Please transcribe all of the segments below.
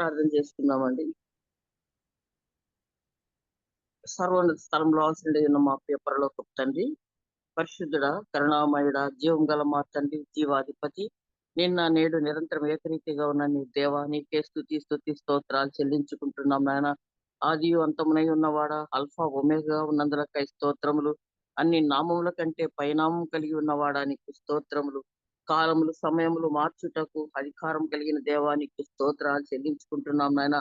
ప్రార్థన చేసుకుందామండి. సర్వోన్నత స్థలంలో ఆశీనుడై ఉన్న మా ప్రియ పరలోకపు తండ్రి, పరిశుద్ధుడా, కరుణామయుడా, జీవం గల మా తండ్రి, జీవాధిపతి, నిన్న నేడు నిరంతరం ఏకరీతిగా ఉన్న నీ దేవా, నీకే స్తుతి స్తోత్రాలు చెల్లించుకుంటున్నాం నాయన. ఆదియు అంతమునై ఉన్నవాడా, అల్ఫా ఒమేగా ఉన్నందులకై స్తోత్రములు. అన్ని నామముల కంటే పైనామం కలిగి ఉన్నవాడా, నీకు స్తోత్రములు. కాలములు సమయములు మార్చుటకు అధికారం కలిగిన దేవా, నీకు స్తోత్రాలు చెల్లించుకుంటున్నాం నాయన.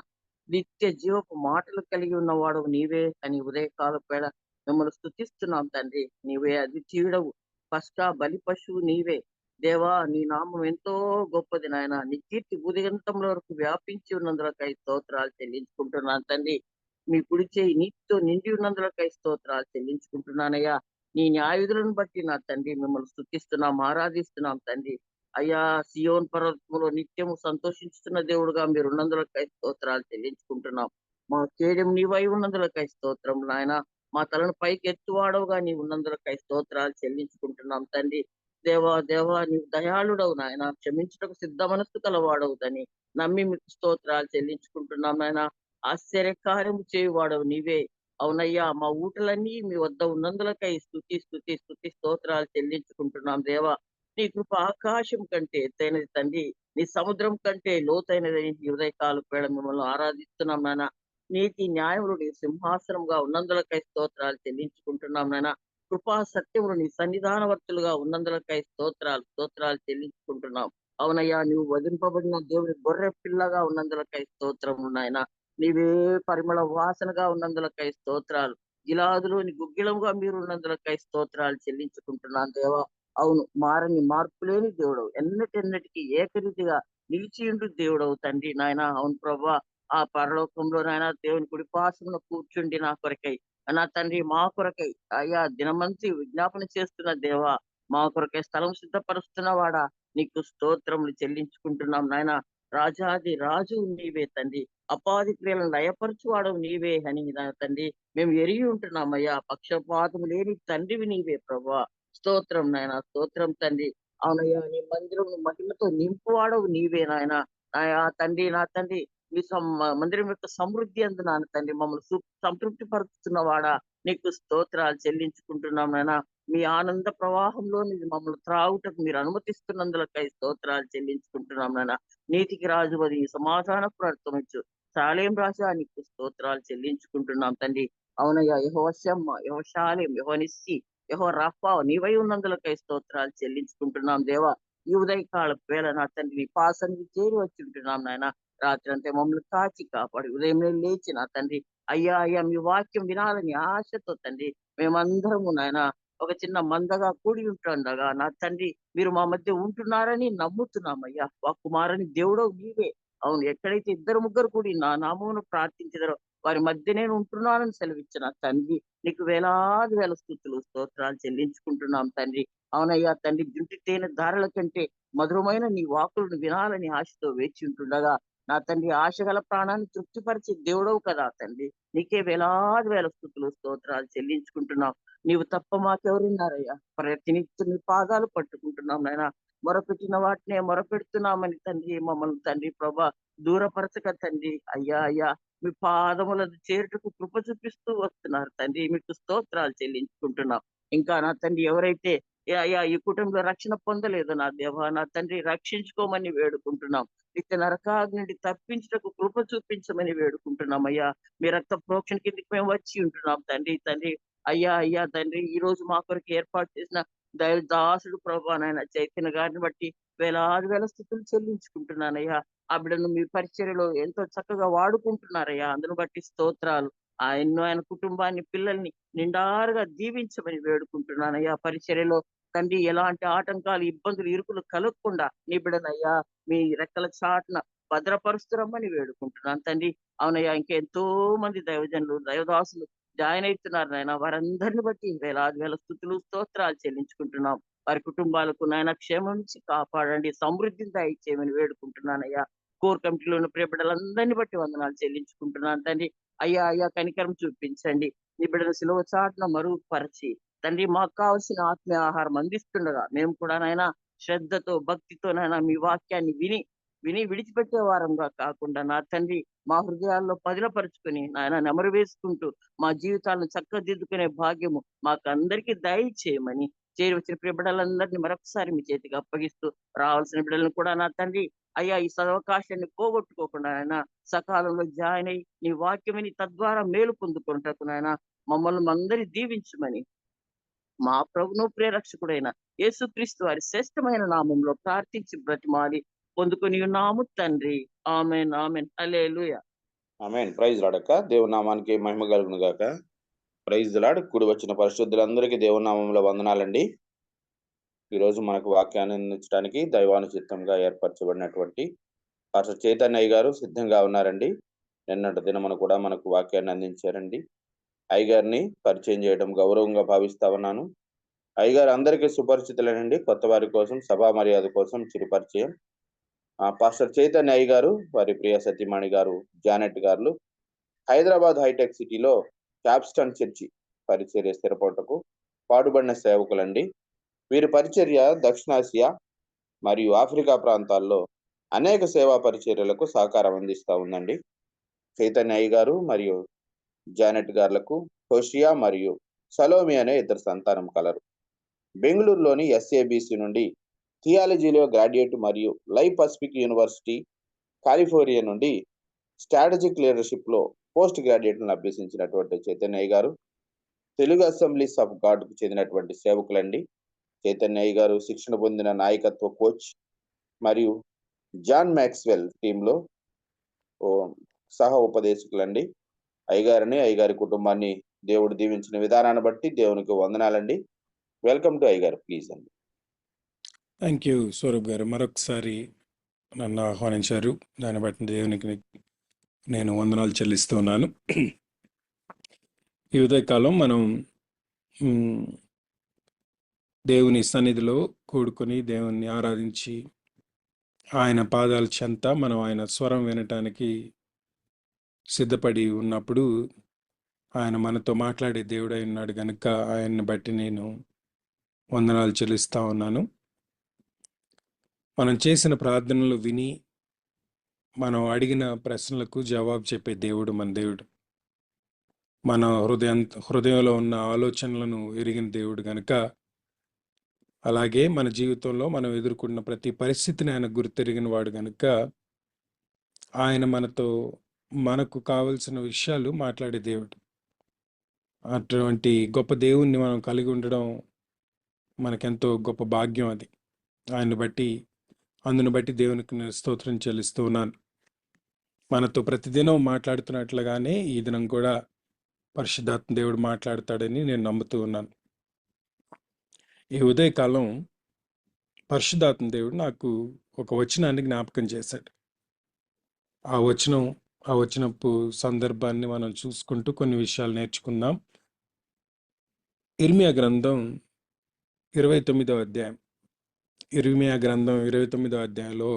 నిత్య జీవపు మాటలు కలిగి ఉన్నవాడు నీవే అని ఉదయకాల పేడ మిమ్మల్ని స్తుతిస్తున్నాం తండ్రి. నీవే అద్వితీయుడవు, పస్కా బలి పశువు నీవే. దేవా, నీ నామం ఎంతో గొప్పది నాయన. నీ కీర్తి భూదిగంతముల వరకు వ్యాపించి ఉన్నందులకై స్తోత్రాలు చెల్లించుకుంటున్నాను తండ్రి. మీ కుడి చేయి నీటితో నిండి ఉన్నందులకై స్తోత్రాలు చెల్లించుకుంటున్నానయ్యా. నీ న్యాయవిధులను బట్టి నా తండ్రి మిమ్మల్ని స్తుతిస్తున్నాం, ఆరాధిస్తున్నాం తండ్రి. అయ్యా, సియోన్ పర్వతములో నిత్యము సంతోషించుతున్న దేవుడుగా మీరు ఉన్నందులకై స్తోత్రాలు చెల్లించుకుంటున్నాం. మా కేడెం నీవై ఉన్నందులకై స్తోత్రం నాయన. మా తలను పైకి ఎత్తువాడవుగా నీవు ఉన్నందులకై స్తోత్రాలు చెల్లించుకుంటున్నాం తండ్రి. దేవా దేవా, నీవు దయాళుడవు నాయన, క్షమించుటకు సిద్ధ మనస్సు కలవాడవుదని నమ్మి మీకు స్తోత్రాలు చెల్లించుకుంటున్నాం నాయన. ఆశ్చర్యకార్యము చేయువాడవు నీవే. అవునయ్యా, మా ఊటలన్నీ మీ వద్ద ఉన్నందులకై స్తుతి స్తోత్రాలు చెల్లించుకుంటున్నాం దేవా. నీ కృప ఆకాశం కంటే ఎత్తైనది తండ్రి, నీ సముద్రం కంటే లోతైనది. ఈ ఉదయకాల వేళ మిమ్మల్ని ఆరాధిస్తున్నాం నాయన. నీతి న్యాయములు నీ సింహాసనంగా ఉన్నందులకై స్తోత్రాలు చెల్లించుకుంటున్నాం నాయన. కృపా సత్యములు నీ సన్నిధానవర్తులుగా ఉన్నందులకై స్తోత్రాలు చెల్లించుకుంటున్నాం. అవునయ్యా, నువ్వు వధింపబడిన దేవుని గొర్రె పిల్లగా ఉన్నందులకై స్తోత్రములు నాయన. నీవే పరిమళ వాసనగా ఉన్నందులకై స్తోత్రాలు. గిలాదులోని గుగ్గిలముగా మీరు ఉన్నందులకై స్తోత్రాలు చెల్లించుకుంటున్నాను దేవా. అవును, మారని మార్పులేని దేవుడవు, ఎన్నటెన్నటికి ఏకరీతిగా నిలిచియుండు దేవుడవు తండ్రి నాయన. అవును ప్రభా, ఆ పరలోకంలో నాయన దేవుని కుడిపార్శ్వమున కూర్చుండి నా కొరకై, నా తండ్రి మా కొరకై అయ్యా దినమంతి విజ్ఞాపన చేస్తున్న దేవా, మా కొరకై స్థలం సిద్ధపరుస్తున్నవాడా, నీకు స్తోత్రములు చెల్లించుకుంటున్నాం నాయన. రాజాది రాజు నీవే తండ్రి, అపాది క్రియలను లయపరచువాడవు నీవే అని నా తండ్రి మేము ఎరిగి ఉంటున్నామయ్యా. పక్షపాతము లేని తండ్రివి నీవే ప్రభా. స్తోత్రం నాయన, స్తోత్రం తండ్రి. అవునయ్యా, నీ మందిరం మహిమతో నింపువాడవు నీవే నాయన. నాయా తండ్రి, నా తండ్రి, మీ మందిరం యొక్క సమృద్ధి అందు నాన్న తండ్రి మమ్మల్ని సంతృప్తి పరుస్తున్నవాడా, నీకు స్తోత్రాలు చెల్లించుకుంటున్నాం నాయన. మీ ఆనంద ప్రవాహంలో మమ్మల్ని త్రాగుటకు మీరు అనుమతిస్తున్నందులకై స్తోత్రాలు చెల్లించుకుంటున్నాం నాయన. నీతికి రాజు అది సమాధాన ప్రార్థించు శాలేం రాజా, నీకు స్తోత్రాలు చెల్లించుకుంటున్నాం తండ్రి. అవునయ్యా, యెహోవా షమ్మా, యెహోవా షాలేం, యెహోవా నిస్సి, యెహోవా రఫా, నీవై ఉన్నందులకై స్తోత్రాలు చెల్లించుకుంటున్నాం దేవా. ఈ ఉదయకాల వేళ నా తండ్రి నీ పాసనికి చేరి వచ్చి ఉంటున్నాం నాయన. రాత్రి అంతే మమ్మల్ని కాచి కాపాడి ఉదయం లేచి నా తండ్రి అయ్యా అయ్యా మీ వాక్యం వినాలని ఆశతో తండ్రి మేమందరము నాయన ఒక చిన్న మందగా కూడి ఉంటుండగా నా తండ్రి మీరు మా మధ్య ఉంటున్నారని నమ్ముతున్నామయ్యా. కుమారని దేవుడవు నీవే. అవును, ఎక్కడైతే ఇద్దరు ముగ్గురు కూడి నా నామమును ప్రార్థించదరో వారి మధ్య నేను ఉంటున్నానని సెలవిచ్చిన తండ్రి, నీకు వేలాది వేల స్తుతులు స్తోత్రాలు చెల్లించుకుంటున్నాం తండ్రి. అవునయ్యా తండ్రి, జుంటి తేనె ధారల కంటే మధురమైన నీ వాకులను వినాలని ఆశతో వేచి ఉంటుండగా నా తండ్రి ఆశగల ప్రాణాన్ని తృప్తిపరిచే దేవుడవు కదా తండ్రి. నీకే వేలాది వేల స్తుతులు స్తోత్రాలు చెల్లించుకుంటున్నాం. నీవు తప్ప మాకెవరున్నారయ్యా. ప్రతినిత్యం నీ పాదాలు పట్టుకుంటున్నాం నాయన. మొరపెట్టిన వాటినే మొరపెడుతున్నామని తండ్రి మమ్మల్ని తండ్రి ప్రభా దూరపరచక తండ్రి అయ్యా అయ్యా మీ పాదములను చేరుటకు కృప చూపిస్తూ వస్తున్నారు తండ్రి. మీకు స్తోత్రాలు చెల్లించుకుంటున్నాం. ఇంకా నా తండ్రి ఎవరైతే అయ్యా ఈ కుటుంబంలో రక్షణ పొందలేదు నా దేవా, నా తండ్రి రక్షించుకోమని వేడుకుంటున్నాం. నిత్య నరకాగ్ని నుండి తప్పించుటకు కృప చూపించమని వేడుకుంటున్నాం అయ్యా. మీ రక్త ప్రోక్షణ కిందకి మేము వచ్చి ఉంటున్నాం తండ్రి. తండ్రి అయ్యా అయ్యా తండ్రి, ఈ రోజు మా కొరకు ఏర్పాటు చేసిన దాసుడు ప్రభా నాయన చైతన్య గారిని బట్టి వేలాది వేల స్థుతులు చెల్లించుకుంటున్నానయ్యా. ఆ బిడ్డను మీ పరిచర్యలో ఎంతో చక్కగా వాడుకుంటున్నారయ్యా. అందును బట్టి స్తోత్రాలు. ఆయన్ను ఆయన కుటుంబాన్ని పిల్లల్ని నిండారుగా దీవించమని వేడుకుంటున్నానయ్యా. పరిచర్యలో తండ్రి ఎలాంటి ఆటంకాలు ఇబ్బందులు ఇరుకులు కలగకుండా నీ బిడ్డనయ్యా మీ రెక్కల చాటున భద్రపరుస్తురమ్మని వేడుకుంటున్నాను తండ్రి. అవునయ్యా, ఇంకెంతో మంది దైవజనులు దైవదాసులు జాయిన్ అవుతున్నారు నాయన. వారందరిని బట్టి వేలాది వేల స్థుతులు స్తోత్రాలు చెల్లించుకుంటున్నాం. వారి కుటుంబాలకు నాయన క్షేమం నుంచి కాపాడండి, సమృద్ధిని దయచేయమని వేడుకుంటున్నానయ్యా. కోర్ కమిటీలో ఉన్న ప్రియ బిడ్డలందరినీ బట్టి వందనాలు చెల్లించుకుంటున్నాను తండ్రి. అయ్యా అయ్యా కనికరం చూపించండి. నీ బిడ్డను సిలువ చాటున మరుగుపరిచి తండ్రి మాకు కావలసిన ఆత్మీయ ఆహారం అందిస్తుండగా మేము కూడా నాయన శ్రద్ధతో భక్తితో నాయన మీ వాక్యాన్ని విని విని విడిచిపెట్టే వారంగా కాకుండా నా తండ్రి మా హృదయాల్లో పదిలపరుచుకొని నాయన నెమరు వేసుకుంటూ మా జీవితాలను చక్కదిద్దుకునే భాగ్యము మాకందరికీ దయచేయమని చేరి వచ్చిన ప్రియ బిడ్డలందరినీ మరొకసారి మీ చేతికి అప్పగిస్తూ రావాల్సిన బిడ్డలను కూడా నా తండ్రి అయ్యా ఈ సదవకాశాన్ని పోగొట్టుకోకుండా ఆయన సకాలంలో జాయిన్ అయ్యి నీ వాక్యమని తద్వారా మేలు పొందుకుంటకు నాయన మమ్మల్ని అందరి దీవించమని మా ప్రభును ప్రేరక్షకుడైన యేసుక్రీస్తు వారి శ్రేష్టమైన నామంలో ప్రార్థించి బ్రతిమాలి పొందుకొని ఉన్నాము తండ్రి. Amen amen hallelujah. Amen. Praise లాడక దేవుని నామానికి మహిమ కలుగును గాక. Praise lord. కూడి వచ్చిన పరిశుద్ధులందరికీ దేవుని నామంలో వందనాలండి. ఈరోజు మనకు వాక్యాన్ని అందించడానికి దైవానుచిత్తంగా ఏర్పరచబడినటువంటి పాస్టర్ చైతన్య గారు సిద్ధంగా ఉన్నారండి. నిన్నటి దినమున కూడా మనకు వాక్యాన్ని అందించారండి. అయ్యగారిని పరిచయం చేయడం గౌరవంగా భావిస్తా ఉన్నాను. అయ్యగారు అందరికీ సుపరిచితులేనండి. కొత్త వారి కోసం సభా మర్యాద కోసం చిరు పరిచయం. పాస్టర్ చైతన్య గారు, వారి ప్రియ సతీమణి గారు జానెట్ గారు హైదరాబాద్ హైటెక్ సిటీలో క్యాప్స్టన్ చర్చి పరిచర్య స్థిరపడటకు పాటుబడిన సేవకులండి. వీరి పరిచర్య దక్షిణాసియా మరియు ఆఫ్రికా ప్రాంతాల్లో అనేక సేవా పరిచర్యలకు సహకారం అందిస్తూ ఉందండి. చైతన్య గారు మరియు జానెట్ గారులకు హోషియా మరియు సలోమి అనే ఇద్దరు సంతానం కలరు. బెంగళూరులోని ఎస్ఏబిసి నుండి థియాలజీలో గ్రాడ్యుయేట్ మరియు లైవ్ పసిఫిక్ యూనివర్సిటీ కాలిఫోర్నియా నుండి స్ట్రాటజిక్ లీడర్షిప్ లో పోస్ట్ గ్రాడ్యుయేట్లను అభ్యసించినటువంటి చైతన్య గారు తెలుగు అసెంబ్లీస్ ఆఫ్ గాడ్ కు చెందినటువంటి సేవకులండి. చైతన్య గారు శిక్షణ పొందిన నాయకత్వ కోచ్ మరియు జాన్ మ్యాక్స్వెల్ టీంలో సహ ఉపదేశకులండి. అయ్యగారిని అయ్యగారి కుటుంబాన్ని దేవుడు దీవించిన విధానాన్ని బట్టి దేవునికి వందనాలండి. వెల్కమ్ టు అయ్యగారు, ప్లీజ్ అండి. థ్యాంక్ యూ స్వరూప్ గారు, మరొకసారి నన్ను ఆహ్వానించారు. దాన్ని బట్టి దేవునికి నేను వందనాలు చెల్లిస్తున్నాను. ఈ ఉదయకాలం మనం దేవుని సన్నిధిలో కూడుకొని దేవుణ్ణి ఆరాధించి ఆయన పాదాల చెంత మనం ఆయన స్వరం వినటానికి సిద్ధపడి ఉన్నప్పుడు ఆయన మనతో మాట్లాడే దేవుడు ఉన్నాడు కనుక ఆయన్ని బట్టి నేను వందనాలు చెల్లిస్తూ ఉన్నాను. మనం చేసిన ప్రార్థనలు విని మనం అడిగిన ప్రశ్నలకు జవాబు చెప్పే దేవుడు మన దేవుడు. మన హృదయంలో ఉన్న ఆలోచనలను ఎరిగిన దేవుడు కనుక, అలాగే మన జీవితంలో మనం ఎదుర్కొన్న ప్రతి పరిస్థితిని ఆయన గుర్తెరిగిన వాడు కనుక ఆయన మనకు కావలసిన విషయాలు మాట్లాడే దేవుడు. అటువంటి గొప్ప దేవుణ్ణి మనం కలిగి ఉండడం మనకెంతో గొప్ప భాగ్యం. అది అందును బట్టి దేవునికి నేను స్తోత్రం చెల్లిస్తూ ఉన్నాను. మనతో ప్రతిదినం మాట్లాడుతున్నట్లుగానే ఈ దినం కూడా పరిశుద్ధాత్మ దేవుడు మాట్లాడతాడని నేను నమ్ముతూ ఉన్నాను. ఈ ఉదయకాలం పరిశుద్ధాత్మ దేవుడు నాకు ఒక వచనాన్ని జ్ఞాపకం చేశాడు. ఆ వచనపు సందర్భాన్ని మనం చూసుకుంటూ కొన్ని విషయాలు నేర్చుకుందాం. ఇర్మియా గ్రంథం 29వ అధ్యాయం. ఇర్మియా గ్రంథం 29వ అధ్యాయంలో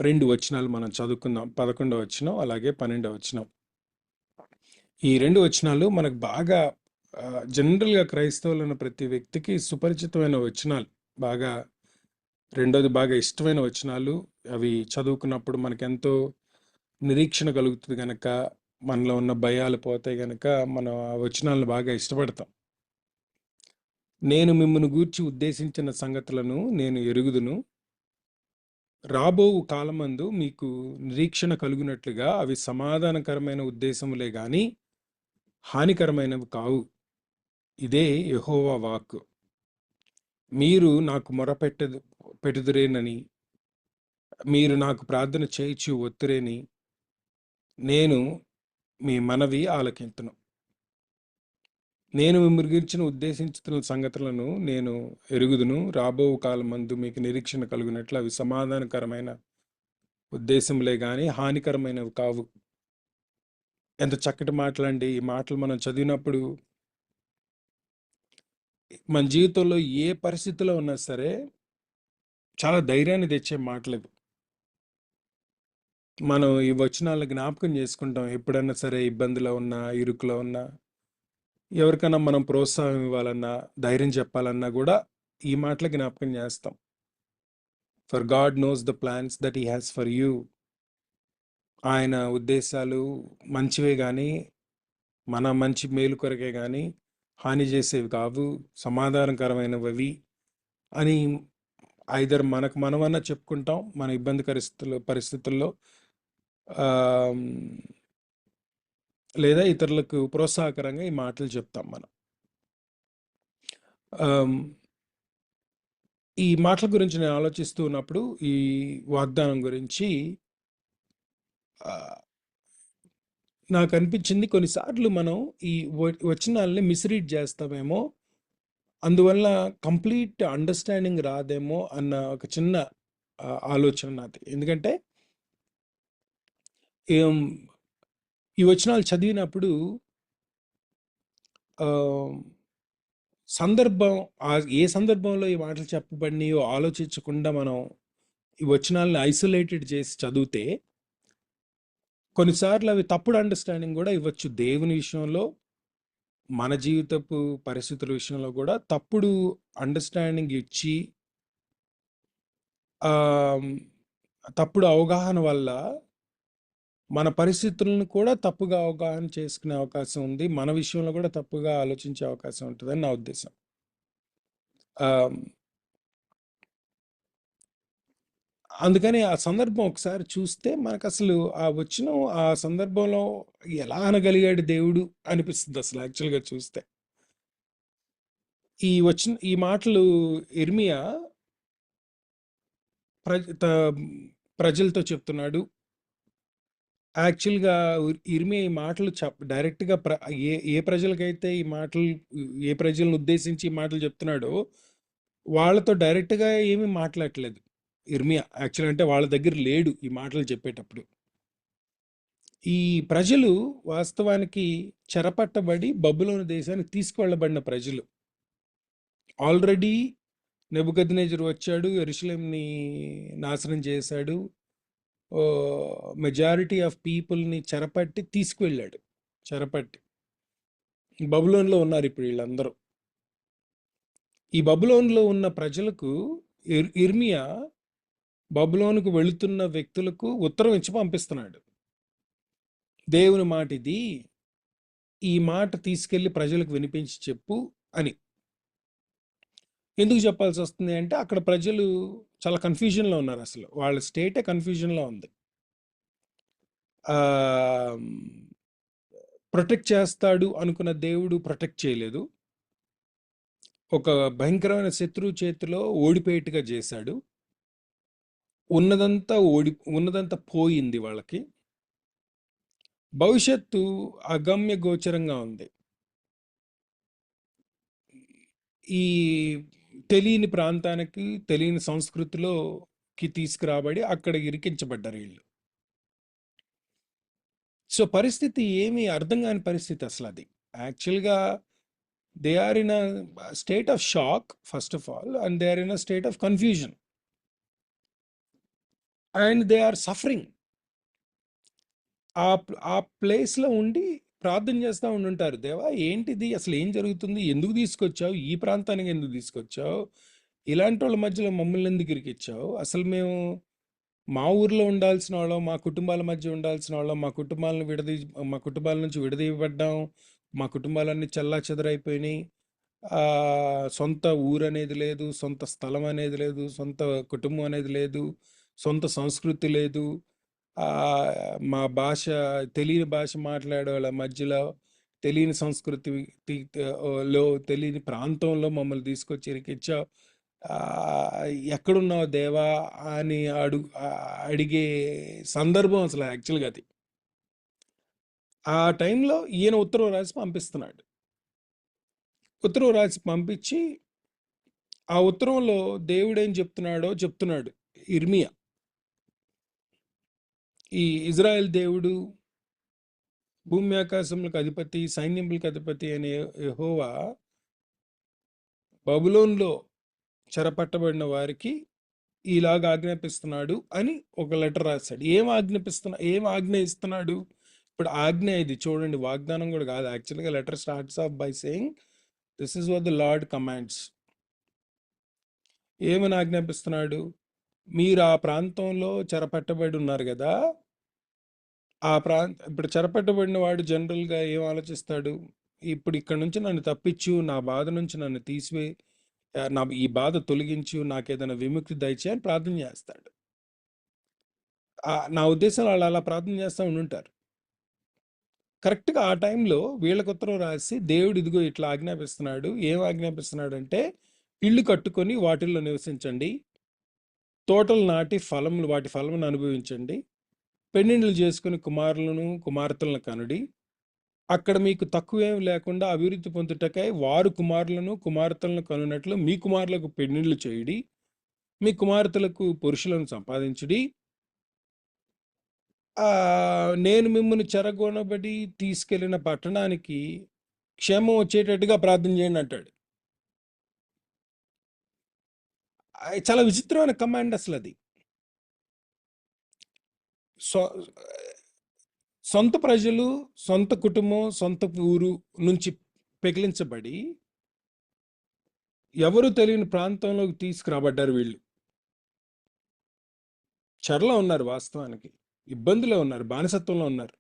2 వచనాలు మనం చదువుకుందాం. 11వ వచనం అలాగే 12వ వచనం. ఈ 2 వచనాలు మనకు బాగా జనరల్గా క్రైస్తవులు ఉన్న ప్రతి వ్యక్తికి సుపరిచితమైన వచనాలు. రెండోది బాగా ఇష్టమైన వచనాలు. అవి చదువుకున్నప్పుడు మనకెంతో నిరీక్షణ కలుగుతుంది కనుక, మనలో ఉన్న భయాలు పోతాయి కనుక మనం ఆ వచనాలను బాగా ఇష్టపడతాం. నేను మిమ్మల్ని గూర్చి ఉద్దేశించిన సంగతులను నేను ఎరుగుదును, రాబో కాలమందు మీకు నిరీక్షణ కలుగునట్లుగా అవి సమాధానకరమైన ఉద్దేశములే గాని హానికరమైనవి కావు. ఇదే యెహోవా వాక్కు. మీరు నాకు పెట్టుదురేనని, మీరు నాకు ప్రార్థన చేయించి ఒత్తురేని నేను మీ మనవి ఆలకింతును. నేను మిమ్మల్ని గురించిన ఉద్దేశించుతున్న సంగతులను నేను ఎరుగుదును, రాబో కాలమందు మీకు నిరీక్షణ కలుగునట్లు అవి సమాధానకరమైన ఉద్దేశములే గాని హానికరమైనవి కావు. ఎంత చక్కటి మాటలండి. ఈ మాటలు మనం చదివినప్పుడు మన జీవితంలో ఏ పరిస్థితిలో ఉన్నా సరే చాలా ధైర్యాన్ని తెచ్చే మాటలు. మనం ఈ వచనాలను జ్ఞాపకం చేసుకుంటాం. ఎప్పుడన్నా సరే ఇబ్బందిలో ఉన్నా, ఇరుకులో ఉన్నా, ఎవరికైనా మనం ప్రోత్సాహం ఇవ్వాలన్నా, ధైర్యం చెప్పాలన్నా కూడా ఈ మాటలు జ్ఞాపకం చేస్తాం. For God knows the plans that he has for you. ఆయన ఉద్దేశాలు మంచివే కానీ మన మంచి మేలు కొరకే కానీ హాని చేసేవి కావు, సమాధానకరమైనవి అని ఐదర్ మనకు మనమన్నా చెప్పుకుంటాం మన ఇబ్బందికర పరిస్థితుల్లో, లేదా ఇతరులకు ప్రోత్సాహకరంగా ఈ మాటలు చెప్తాం మనం. ఈ మాటల గురించి నేను ఆలోచిస్తూ ఉన్నప్పుడు ఈ వాగ్దానం గురించి నాకు అనిపించింది, కొన్నిసార్లు మనం ఈ వచనాల్ని మిస్రీడ్ చేస్తామేమో, అందువల్ల కంప్లీట్ అండర్స్టాండింగ్ రాదేమో అన్న ఒక చిన్న ఆలోచన నాది. ఎందుకంటే ఈ వచనాలు చదివినప్పుడు సందర్భం, ఏ సందర్భంలో ఈ మాటలు చెప్పబడినాయో ఆలోచించకుండా మనం ఈ వచనాలను ఐసోలేటెడ్ చేసి చదివితే కొన్నిసార్లు అవి తప్పుడు అండర్స్టాండింగ్ కూడా ఇవ్వచ్చు. దేవుని విషయంలో, మన జీవితపు పరిస్థితుల విషయంలో కూడా తప్పుడు అండర్స్టాండింగ్ ఇచ్చి తప్పుడు అవగాహన వల్ల మన పరిస్థితులను కూడా తప్పుగా అవగాహన చేసుకునే అవకాశం ఉంది. మన విషయంలో కూడా తప్పుగా ఆలోచించే అవకాశం ఉంటుందని నా ఉద్దేశం. అందుకని ఆ సందర్భం ఒకసారి చూస్తే మనకు అసలు ఆ వచ్చిన ఆ సందర్భంలో ఎలా అనగలిగాడు దేవుడు అనిపిస్తుంది అసలు యాక్చువల్గా చూస్తే. ఈ మాటలు ఇర్మియా ప్రజలతో చెప్తున్నాడు. యాక్చువల్గా ఇర్మియా ఈ మాటలు డైరెక్ట్గా ఏ ప్రజలకైతే ఈ మాటలు, ఏ ప్రజలను ఉద్దేశించి ఈ మాటలు చెప్తున్నాడో వాళ్ళతో డైరెక్ట్గా ఏమీ మాట్లాడట్లేదు ఇర్మియా. యాక్చువల్ అంటే వాళ్ళ దగ్గర లేడు ఈ మాటలు చెప్పేటప్పుడు. ఈ ప్రజలు వాస్తవానికి చెరపట్టబడి బబులోను దేశానికి తీసుకువెళ్ళబడిన ప్రజలు. ఆల్రెడీ నెబుకద్నెజరు వచ్చాడు, యెరూషలేంని నాశనం చేశాడు, మెజారిటీ ఆఫ్ పీపుల్ని చెరపట్టి తీసుకువెళ్ళాడు. చెరపట్టి బబులోన్లో ఉన్నారు ఇప్పుడు వీళ్ళందరూ. ఈ బబులోన్లో ఉన్న ప్రజలకు ఇర్మియా బబులోనుకు వెళుతున్న వ్యక్తులకు ఉత్తరం ఇచ్చి పంపిస్తున్నాడు. దేవుని మాట ఇది, ఈ మాట తీసుకెళ్లి ప్రజలకు వినిపించి చెప్పు అని. ఎందుకు చెప్పాల్సి వస్తుంది అంటే అక్కడ ప్రజలు చాలా కన్ఫ్యూజన్లో ఉన్నారు. అసలు వాళ్ళ స్టేటే కన్ఫ్యూజన్లో ఉంది. ప్రొటెక్ట్ చేస్తాడు అనుకున్న దేవుడు ప్రొటెక్ట్ చేయలేదు. ఒక భయంకరమైన శత్రువు చేతిలో ఓడిపోయేట్టుగా చేశాడు. ఉన్నదంతా పోయింది వాళ్ళకి. భవిష్యత్తు అగమ్య గోచరంగా ఉంది. ఈ తెలియని ప్రాంతానికి, తెలియని సంస్కృతిలోకి తీసుకురాబడి అక్కడ ఇరికించబడ్డారు వీళ్ళు. సో పరిస్థితి ఏమీ అర్థం కాని పరిస్థితి అసలు అది. యాక్చువల్గా they are in a state of shock first of all, and they are in a state of confusion and they are suffering. ఆ ప్లేస్లో ఉండి ప్రార్థన చేస్తూ ఉండుంటారు, దేవా ఏంటిది అసలు, ఏం జరుగుతుంది, ఎందుకు తీసుకొచ్చావు, ఈ ప్రాంతానికి ఎందుకు తీసుకొచ్చావు, ఇలాంటి వాళ్ళ మధ్యలో మమ్మల్ని ఎందుకు ఇరికిచ్చావు, అసలు మేము మా ఊర్లో ఉండాల్సిన వాళ్ళం, మా కుటుంబాల మధ్య ఉండాల్సిన వాళ్ళం, మా కుటుంబాల నుంచి విడదీయబడ్డాం, మా కుటుంబాలన్నీ చల్లా చెదరైపోయినాయి, సొంత ఊరు అనేది లేదు, సొంత స్థలం అనేది లేదు, సొంత కుటుంబం అనేది లేదు, సొంత సంస్కృతి లేదు, మా భాష, తెలియని భాష మాట్లాడే వాళ్ళ మధ్యలో, తెలియని సంస్కృతిలో, తెలియని ప్రాంతంలో మమ్మల్ని తీసుకొచ్చి ఇరికిచ్చావు, ఎక్కడున్నావు దేవా అని అడిగే సందర్భం అసలు యాక్చువల్గా అది. ఆ టైంలో ఈయన ఉత్తరం రాసి పంపిస్తున్నాడు. ఉత్తరం రాసి పంపించి ఆ ఉత్తరంలో దేవుడు ఏం చెప్తున్నాడు ఇర్మియా. ఈ ఇజ్రాయెల్ దేవుడు, భూమి ఆకాశములకు అధిపతి, సైన్యములకు అధిపతి అనే యెహోవా బబులోన్లో చెరపట్టబడిన వారికి ఇలాగ ఆజ్ఞాపిస్తున్నాడు అని ఒక లెటర్ రాశాడు. ఏం ఆజ్ఞ ఇస్తున్నాడు? ఇప్పుడు ఆజ్ఞ ఇది చూడండి, వాగ్దానం కూడా కాదు. యాక్చువల్గా letter starts of by saying this is what the lord commands. ఏమని ఆజ్ఞాపిస్తున్నాడు? మీరు ఆ ప్రాంతంలో చెరపట్టబడి ఉన్నారు కదా, ఇప్పుడు చెరపట్టబడిన వాడు జనరల్గా ఏం ఆలోచిస్తాడు? ఇప్పుడు ఇక్కడ నుంచి నన్ను తప్పించు, నా బాధ నుంచి నన్ను తీసివేయి, నా ఈ బాధ తొలగించు, నాకేదైనా విముక్తి దయచేయి అని ప్రార్థన చేస్తాడు. నా ఉద్దేశం వాళ్ళు అలా ప్రార్థన చేస్తూ ఉండుంటారు. కరెక్ట్గా ఆ టైంలో వీళ్ళకి ఉత్తరం రాసి దేవుడు ఇదిగో ఇట్లా ఆజ్ఞాపిస్తున్నాడు. ఏం ఆజ్ఞాపిస్తున్నాడు అంటే, ఇళ్ళు కట్టుకొని వాటిల్లో నివసించండి, తోటలు నాటి వాటి ఫలమును అనుభవించండి, పెళ్ళిళ్ళు చేసుకుని కుమారులను కుమార్తెలను కనుడి, అక్కడ మీకు తక్కువేం లేకుండా అభివృద్ధి పొందుటకై వారు కుమారులను కుమార్తెలను కనునట్లు మీ కుమారులకు పెళ్ళిళ్ళు చేయుడి, మీ కుమార్తెలకు పురుషులను సంపాదించుడి, నేను మిమ్మల్ని చెరగొనబడి తీసుకెళ్లిన పట్టణానికి క్షేమం వచ్చేటట్టుగా ప్రార్థన చేయండి అంటాడు. చాలా విచిత్రమైన కమాండ్ అసలు అది. సొంత ప్రజలు, సొంత కుటుంబం, సొంత ఊరు నుంచి పెకిలించబడి ఎవరు తెలియని ప్రాంతంలోకి తీసుకురాబడ్డారు వీళ్ళు. చెరలో ఉన్నారు, వాస్తవానికి ఇబ్బందులో ఉన్నారు, బానిసత్వంలో ఉన్నారు.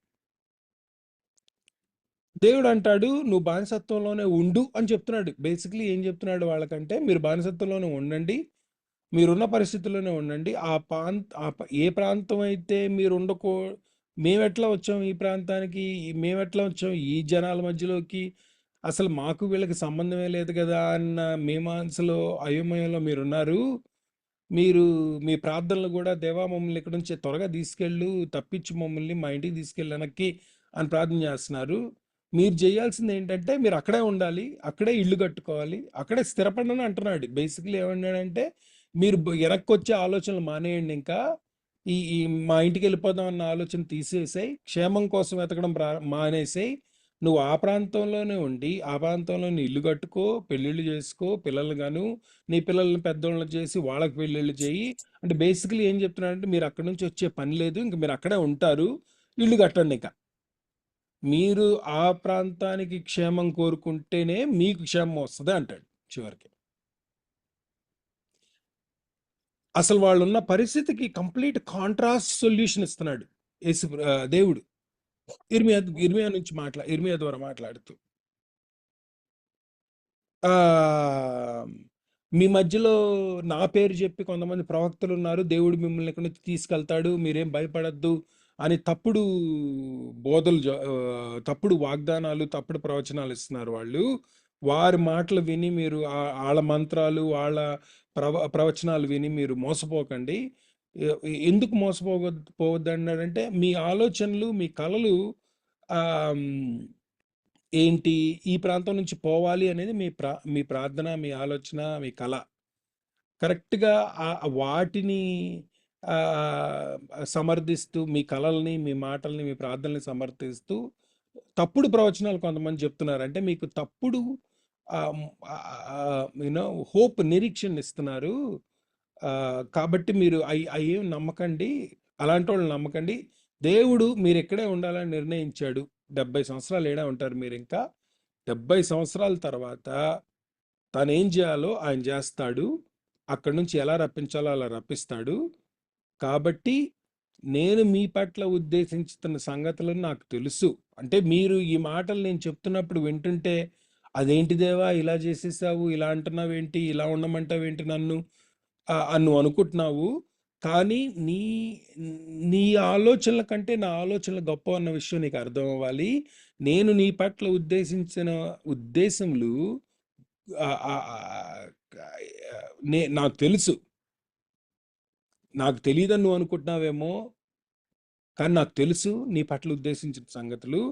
దేవుడు అంటాడు నువ్వు బానిసత్వంలోనే ఉండు అని చెప్తున్నాడు. బేసిక్లీ ఏం చెప్తున్నాడు వాళ్ళకంటే, మీరు బానిసత్వంలోనే ఉండండి, మీరున్న పరిస్థితుల్లోనే ఉండండి. ఏ ప్రాంతం అయితే మీరు మేమెట్లా వచ్చాం ఈ ప్రాంతానికి, మేమెట్లా వచ్చాం ఈ జనాల మధ్యలోకి, అసలు మాకు వీళ్ళకి సంబంధమే లేదు కదా అన్న మీమాంసలో అయోమయంలో మీరున్నారు. మీరు మీ ప్రార్థనలు కూడా దేవా మమ్మల్ని ఇక్కడ నుంచి త్వరగా తీసుకెళ్ళు, తప్పించి మమ్మల్ని మా ఇంటికి తీసుకెళ్ళి వెనక్కి అని ప్రార్థన చేస్తున్నారు. మీరు చేయాల్సింది ఏంటంటే మీరు అక్కడే ఉండాలి, అక్కడే ఇల్లు కట్టుకోవాలి, అక్కడే స్థిరపడని అంటున్నాడు. బేసిక్లీ ఏమన్నాడంటే, మీరు వెనక్కి వచ్చే ఆలోచనలు మానేయండి, ఇంకా ఈ ఈ మా ఇంటికి వెళ్ళిపోదాం అన్న ఆలోచన తీసేసాయి, క్షేమం కోసం వెతకడం మానేసాయి, నువ్వు ఆ ప్రాంతంలోనే ఉండి ఆ ప్రాంతంలోనే ఇల్లు కట్టుకో, పెళ్ళిళ్ళు చేసుకో, పిల్లలు గాను నీ పిల్లల్ని పెద్దోళ్ళని చేసి వాళ్ళకి పెళ్ళిళ్ళు చేయి అంటే బేసిక్లీ ఏం చెప్తున్నాడంటే, మీరు అక్కడి నుంచి వచ్చే పని లేదు, ఇంక మీరు అక్కడే ఉంటారు, ఇల్లు కట్టండి. ఇక మీరు ఆ ప్రాంతానికి క్షేమం కోరుకుంటేనే మీకు క్షేమం వస్తుంది అంటాడు చివరికి. అసలు వాళ్ళు ఉన్న పరిస్థితికి కంప్లీట్ కాంట్రాస్ట్ సొల్యూషన్ ఇస్తున్నాడు దేవుడు ఇర్మియా ద్వారా మాట్లాడుతూ. ఆ మీ మధ్యలో నా పేరు చెప్పి కొంతమంది ప్రవక్తలు ఉన్నారు, దేవుడు మిమ్మల్ని ఇక్కడ నుంచి తీసుకెళ్తాడు, మీరేం భయపడద్దు అని తప్పుడు బోధలు, తప్పుడు వాగ్దానాలు, తప్పుడు ప్రవచనాలు ఇస్తున్నారు వాళ్ళు. వారి మాటలు విని మీరు వాళ్ళ మంత్రాలు, వాళ్ళ ప్రవచనాలు విని మీరు మోసపోకండి. ఎందుకు పోవద్దు అన్నాడంటే, మీ ఆలోచనలు, మీ కళలు ఏంటి, ఈ ప్రాంతం నుంచి పోవాలి అనేది మీ ప్రార్థన, మీ ఆలోచన, మీ కళ. కరెక్ట్గా వాటిని సమర్థిస్తూ, మీ కళల్ని, మీ మాటల్ని, మీ ప్రార్థనల్ని సమర్థిస్తూ తప్పుడు ప్రవచనాలు కొంతమంది చెప్తున్నారు. అంటే మీకు తప్పుడు యూనో హోప్, నిరీక్షణ ఇస్తున్నారు. కాబట్టి మీరు అయ్యేం నమ్మకండి, అలాంటి వాళ్ళు నమ్మకండి. దేవుడు మీరు ఇక్కడే ఉండాలని నిర్ణయించాడు. 70 సంవత్సరాలు ఏడా ఉంటారు మీరు, ఇంకా 70 సంవత్సరాల తర్వాత తను ఏం చేయాలో ఆయన చేస్తాడు, అక్కడి నుంచి ఎలా రప్పించాలో అలా రప్పిస్తాడు. కాబట్టి నేను మీ పట్ల ఉద్దేశించుతున్న సంగతులను నాకు తెలుసు. అంటే మీరు ఈ మాటలు నేను చెప్తున్నప్పుడు వింటుంటే, అదేంటి దేవా ఇలా చేసేసావు, ఇలా అంటున్నావు ఏంటి, ఇలా ఉండమంటావు ఏంటి నన్ను నువ్వు అనుకుంటున్నావు. కానీ నీ ఆలోచనల కంటే నా ఆలోచనలు గొప్ప అన్న విషయం నీకు అర్థం అవ్వాలి. నేను నీ పట్ల ఉద్దేశించిన ఉద్దేశములు నాకు తెలుసు. నాకు తెలియదని నువ్వు అనుకుంటున్నావేమో, కానీ నాకు తెలుసు నీ పట్ల ఉద్దేశించిన సంగతులు.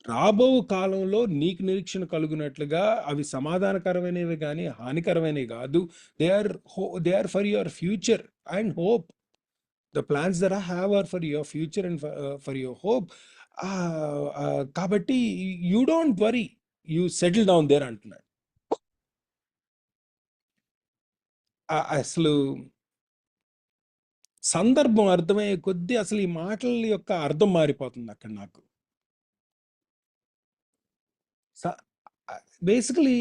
రాబో కాలంలో నీకు నిరీక్షణ కలుగునట్లుగా అవి సమాధానకరమైనవి కానీ హానికరమైనవి కాదు. They are for your future and hope. The plans that I have are for your future and for your hope. కాబట్టి you don't worry, you settle down there అంటున్నాడు. అసలు సందర్భం అర్థమయ్యే కొద్దీ అసలు ఈ మాటల యొక్క అర్థం మారిపోతుంది అక్కడ నాకు. బేసికలీ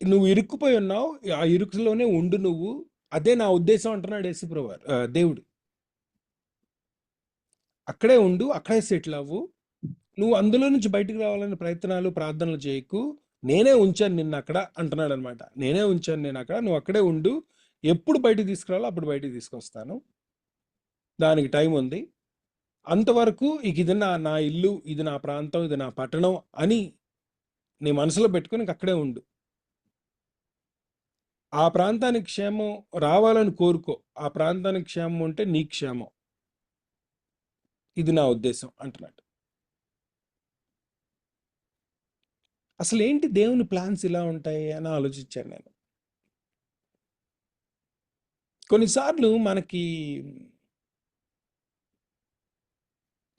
నువ్వు ఇరుక్కుపోయి ఉన్నావు, ఆ ఇరుకులోనే ఉండు నువ్వు, అదే నా ఉద్దేశం అంటున్నాడు యేసుప్రభు వారు, దేవుడు. అక్కడే ఉండు, అక్కడే సెటిల్ అవ్వు. నువ్వు అందులో నుంచి బయటకు రావాలని ప్రయత్నాలు, ప్రార్థనలు చేయకు. నేనే ఉంచాను నిన్ను అక్కడ అంటున్నాడు అనమాట. నేనే ఉంచాను నేను అక్కడ, నువ్వు అక్కడే ఉండు. ఎప్పుడు బయటకు తీసుకురావాలో అప్పుడు బయటకు తీసుకొస్తాను. దానికి టైం ఉంది. అంతవరకు ఇక ఇది నా ఇల్లు, ఇది నా ప్రాంతం, ఇది నా పట్టణం అని నీ మనసులో పెట్టుకుని ఇంక అక్కడే ఉండు. ఆ ప్రాంతానికి క్షేమం రావాలని కోరుకో. ఆ ప్రాంతానికి క్షేమం ఉంటే నీ క్షేమం. ఇది నా ఉద్దేశం అంటున్నాడు. అసలు ఏంటి దేవుని ప్లాన్స్ ఇలా ఉంటాయి అని ఆలోచించాను నేను. కొన్నిసార్లు మనకి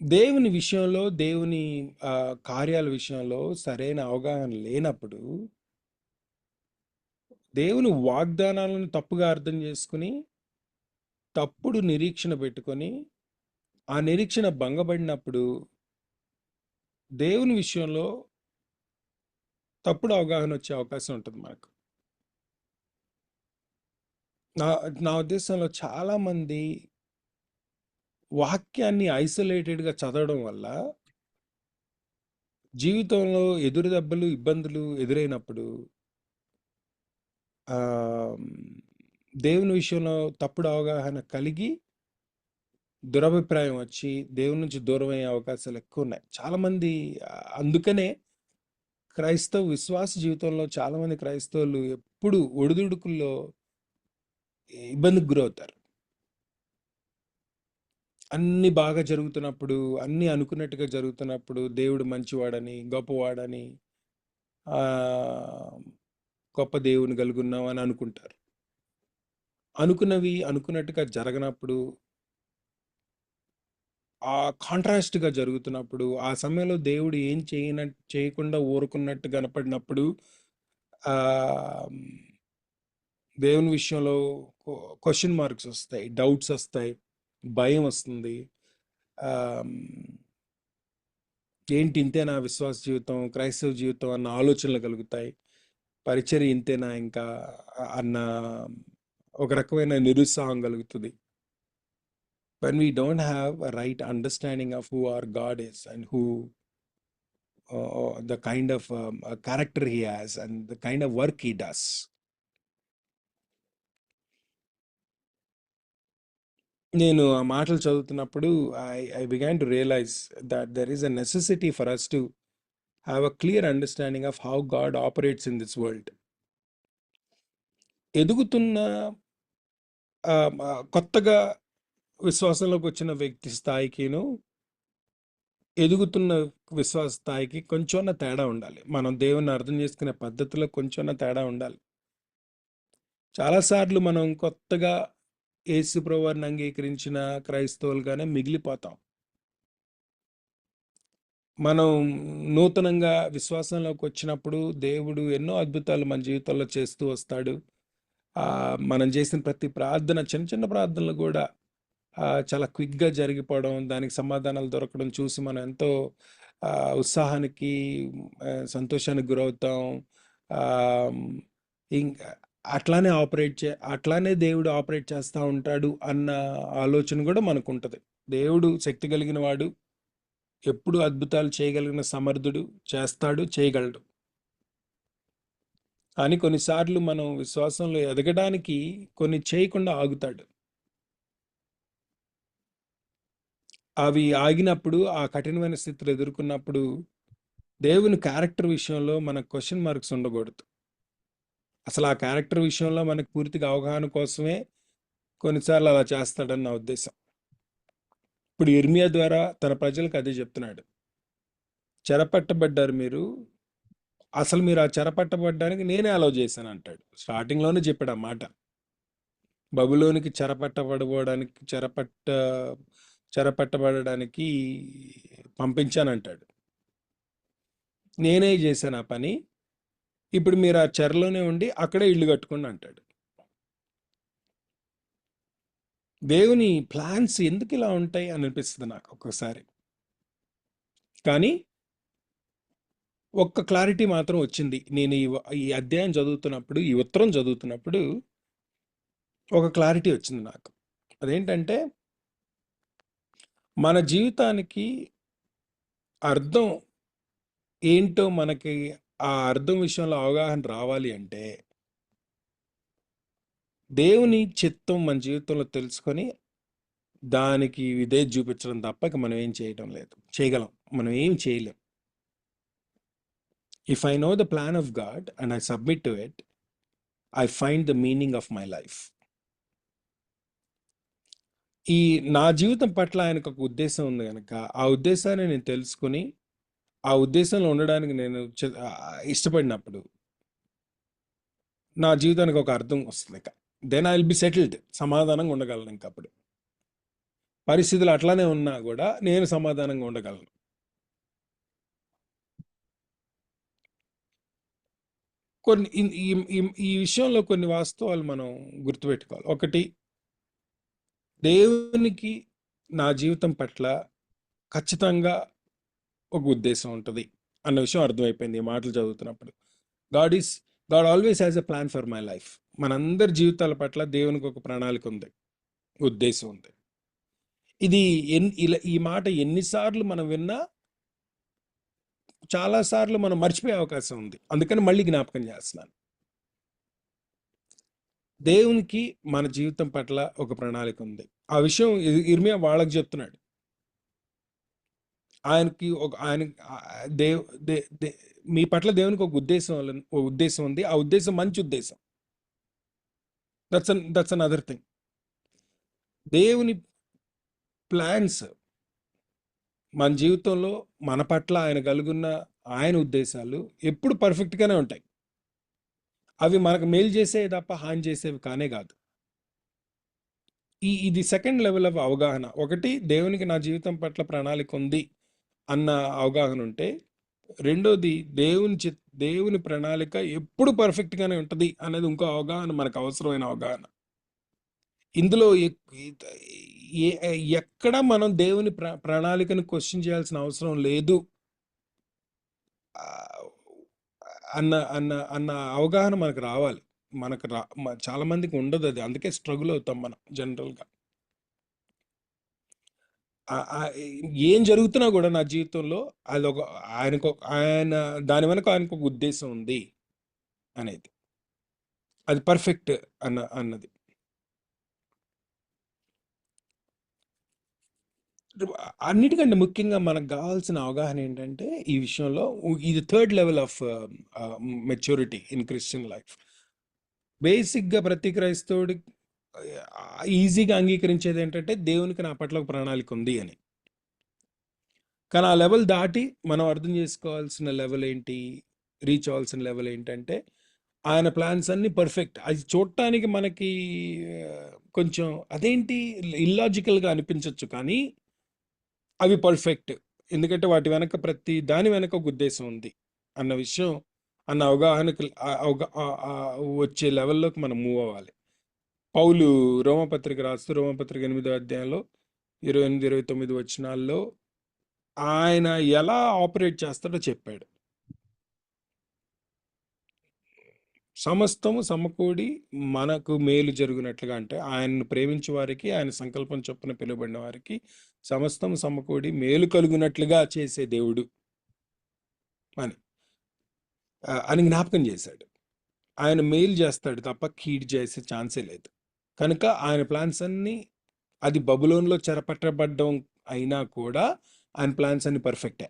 దేవుని విషయంలో, దేవుని కార్యాల విషయంలో సరైన అవగాహన లేనప్పుడు దేవుని వాగ్దానాలను తప్పుగా అర్థం చేసుకుని, తప్పుడు నిరీక్షణ పెట్టుకొని, ఆ నిరీక్షణ భంగపడినప్పుడు దేవుని విషయంలో తప్పుడు అవగాహన వచ్చే అవకాశం ఉంటుంది మనకు. నా ఉద్దేశంలో చాలామంది వాక్యాన్ని ఐసోలేటెడ్గా చదవడం వల్ల జీవితంలో ఎదురు దెబ్బలు, ఇబ్బందులు ఎదురైనప్పుడు దేవుని విషయంలో తప్పుడు అవగాహన కలిగి దురభిప్రాయం వచ్చి దేవుని నుంచి దూరం అయ్యే అవకాశాలు ఎక్కువ ఉన్నాయి. చాలామంది అందుకనే క్రైస్తవ విశ్వాస జీవితంలో చాలామంది క్రైస్తవులు ఎప్పుడు ఒడిదుడుకుల్లో ఇబ్బందికి గురవుతారు. అన్ని బాగా జరుగుతున్నప్పుడు, అన్ని అనుకున్నట్టుగా జరుగుతున్నప్పుడు దేవుడు మంచివాడని, గొప్పవాడని, గొప్ప దేవుని కలుగున్నాం అని అనుకుంటారు. అనుకున్నవి అనుకున్నట్టుగా జరగనప్పుడు, ఆ కాంట్రాస్ట్గా జరుగుతున్నప్పుడు, ఆ సమయంలో దేవుడు ఏం చేయకుండా ఊరుకున్నట్టు కనపడినప్పుడు దేవుని విషయంలో క్వశ్చన్ మార్క్స్ వస్తాయి, డౌట్స్ వస్తాయి, భయం వస్తుంది. ఏంటి ఇంతేనా విశ్వాస జీవితం, క్రైస్తవ జీవితం అన్న ఆలోచనలు కలుగుతాయి. పరిచర్య ఇంతేనా ఇంకా అన్న ఒక రకమైన నిరుత్సాహం కలుగుతుంది. When we don't have a right understanding of who our God is and who the kind of character he has and the kind of work he does. నేను ఆ మాటలు చదువుతున్నప్పుడు I began to realize that there is a necessity for us to have a clear understanding of how God operates in this world. ఎదుగుతున్న కొత్తగా విశ్వాసంలోకి వచ్చిన వ్యక్తి స్థాయికిను ఎదుగుతున్న విశ్వాస స్థాయికి కొంచెం తేడా ఉండాలి. మనం దేవుని అర్థం చేసుకునే పద్ధతిలో కొంచెం తేడా ఉండాలి. చాలాసార్లు మనం కొత్తగా యేసు ప్రభువుని అంగీకరించిన క్రైస్తవులుగానే మిగిలిపోతాం. మనం నూతనంగా విశ్వాసంలోకి వచ్చినప్పుడు దేవుడు ఎన్నో అద్భుతాలు మన జీవితంలో చేస్తూ వస్తాడు. మనం చేసిన ప్రతి ప్రార్థన, చిన్న చిన్న ప్రార్థనలు కూడా చాలా క్విక్గా జరిగిపోవడం, దానికి సమాధానాలు దొరకడం చూసి మనం ఎంతో ఉత్సాహానికి, సంతోషానికి గురవుతాం. ఇంకా అట్లానే దేవుడు ఆపరేట్ చేస్తూ ఉంటాడు అన్న ఆలోచన కూడా మనకు ఉంటుంది. దేవుడు శక్తి కలిగిన వాడు, ఎప్పుడు అద్భుతాలు చేయగలిగిన సమర్థుడు, చేస్తాడు, చేయగలడు. కానీ కొన్నిసార్లు మనం విశ్వాసంలో ఎదగడానికి కొన్ని చేయకుండా ఆగుతాడు. అవి ఆగినప్పుడు, ఆ కఠినమైన స్థితిలో ఎదుర్కొన్నప్పుడు దేవుని క్యారెక్టర్ విషయంలో మనకు క్వశ్చన్ మార్క్స్ ఉండకూడదు. అసలు ఆ క్యారెక్టర్ విషయంలో మనకు పూర్తిగా అవగాహన కోసమే కొన్నిసార్లు అలా చేస్తాడని నా ఉద్దేశం. ఇప్పుడు ఇర్మియా ద్వారా తన ప్రజలకు అదే చెప్తున్నాడు. చెరపట్టబడ్డారు మీరు, అసలు మీరు ఆ చెరపట్టబడ్డానికి నేనే అలౌ చేశాను అంటాడు. స్టార్టింగ్లోనే చెప్పాడు ఆ మాట. బబులోనికి చెరపట్టబడడానికి పంపించానంటాడు. నేనే చేశాను ఆ పని. ఇప్పుడు మీరు ఆ చెరలోనే ఉండి అక్కడే ఇల్లు కట్టుకోండి అంటాడు. దేవుని ప్లాన్స్ ఎందుకు ఇలా ఉంటాయి అని అనిపిస్తుంది నాకు ఒక్కొక్కసారి. కానీ ఒక్క క్లారిటీ మాత్రం వచ్చింది. నేను ఈ అధ్యాయం చదువుతున్నప్పుడు, ఈ ఉత్తరం చదువుతున్నప్పుడు ఒక క్లారిటీ వచ్చింది నాకు. అదేంటంటే మన జీవితానికి అర్థం ఏంటో మనకి ఆ అర్థం విషయంలో అవగాహన రావాలి అంటే దేవుని చిత్తం మన జీవితంలో తెలుసుకొని దానికి ఇదే చూపించడం తప్ప ఇక మనం ఏం చేయడం లేదు. చేయగలం, మనం ఏం చేయలేం. If I know the plan of God and I submit to it, I find the meaning of my life. ఈ నా జీవితం పట్ల ఆయనకు ఒక ఉద్దేశం ఉంది కనుక ఆ ఉద్దేశాన్ని నేను తెలుసుకుని ఆ ఉద్దేశంలో ఉండడానికి నేను ఇష్టపడినప్పుడు నా జీవితానికి ఒక అర్థం వస్తుంది. ఇక then I will be settled, సమాధానంగా ఉండగలను. ఇంకప్పుడు పరిస్థితులు అట్లానే ఉన్నా కూడా నేను సమాధానంగా ఉండగలను. కొన్ని ఈ విషయంలో కొన్ని వాస్తవాలు మనం గుర్తుపెట్టుకోవాలి. ఒకటి, దేవునికి నా జీవితం పట్ల ఖచ్చితంగా ఒక ఉద్దేశం ఉంటుంది అన్న విషయం అర్థమైపోయింది ఈ మాటలు చదువుతున్నప్పుడు. God always has a plan for my life. మనందరి జీవితాల పట్ల దేవునికి ఒక ప్రణాళిక ఉంది, ఉద్దేశం ఉంది. ఇది ఈ మాట ఎన్నిసార్లు మనం విన్నా చాలాసార్లు మనం మర్చిపోయే అవకాశం ఉంది. అందుకని మళ్ళీ జ్ఞాపకం చేస్తున్నాను. దేవునికి మన జీవితం పట్ల ఒక ప్రణాళిక ఉంది. ఆ విషయం ఇర్మియా వాళ్ళకి చెప్తున్నాడు. ఆయనకి ఒక మీ పట్ల దేవునికి ఒక ఉద్దేశం ఉంది. ఆ ఉద్దేశం మంచి ఉద్దేశం. That's another thing. దేవుని ప్లాన్స్ మన జీవితంలో మన పట్ల ఆయన కలుగున్న ఆయన ఉద్దేశాలు ఎప్పుడు పర్ఫెక్ట్గానే ఉంటాయి. అవి మనకు మేలు చేసేవి తప్ప హాని చేసేవి కానే కాదు. ఇది సెకండ్ లెవెల్ ఆఫ్ అవగాహన. ఒకటి, దేవునికి నా జీవితం పట్ల ప్రణాళిక ఉంది అన్న అవగాహన ఉంటే, రెండోది దేవుని ప్రణాళిక ఎప్పుడు పర్ఫెక్ట్గానే ఉంటుంది అనేది ఇంకో అవగాహన, మనకు అవసరమైన అవగాహన. ఇందులో ఎక్కడ మనం దేవుని ప్రణాళికను క్వశ్చన్ చేయాల్సిన అవసరం లేదు అన్న అన్న అన్న అవగాహన మనకు రావాలి. చాలా మందికి ఉండదు అది. అందుకే స్ట్రగుల్ అవుతాం మనం జనరల్గా. ఏం జరుగుతున్నా కూడా నా జీవితంలో అది ఆయన దాని వెనక ఆయనకు ఒక ఉద్దేశం ఉంది అనేది, అది పర్ఫెక్ట్ అన్నది. అన్నిటికంటే ముఖ్యంగా మనకు కావాల్సిన అవగాహన ఏంటంటే ఈ విషయంలో ఇది third level of maturity in Christian life. బేసిక్గా ప్రతి క్రైస్తవుడి ఈజీగా అంగీకరించేది ఏంటంటే దేవునికి నా పట్ల ఒక ప్రణాళిక ఉంది అని. కానీ ఆ లెవెల్ దాటి మనం అర్థం చేసుకోవాల్సిన లెవెల్ ఏంటి, రీచ్ అవ్వాల్సిన లెవెల్ ఏంటంటే ఆయన ప్లాన్స్ అన్ని పర్ఫెక్ట్. అది చూడటానికి మనకి కొంచెం అదేంటి ఇల్లాజికల్గా అనిపించవచ్చు, కానీ అవి పర్ఫెక్ట్. ఎందుకంటే వాటి వెనక ప్రతి దాని వెనక ఒక ఉద్దేశం ఉంది అన్న విషయం, అన్న అవగాహనకు వచ్చే లెవెల్లోకి మనం మూవ్ అవ్వాలి. పౌలు రోమపత్రిక రాస్తూ రోమపత్రిక 8వ అధ్యాయంలో 28-29 వచనాల్లో ఆయన ఎలా ఆపరేట్ చేస్తాడో చెప్పాడు. సమస్తము సమకూడి మనకు మేలు జరుగునట్లుగా, అంటే ఆయనను ప్రేమించే వారికి, ఆయన సంకల్పం చొప్పున పిలువబడిన వారికి సమస్తం సమకూడి మేలు కలుగునట్లుగా చేసే దేవుడు అని జ్ఞాపకం చేశాడు. ఆయన మేలు చేస్తాడు తప్ప కీడు చేసే ఛాన్సే లేదు. కనుక ఆయన ప్లాన్స్ అన్నీ, అది బబులోన్లో చెరపట్టబడ్డం అయినా కూడా ఆయన ప్లాన్స్ అన్ని పర్ఫెక్టే.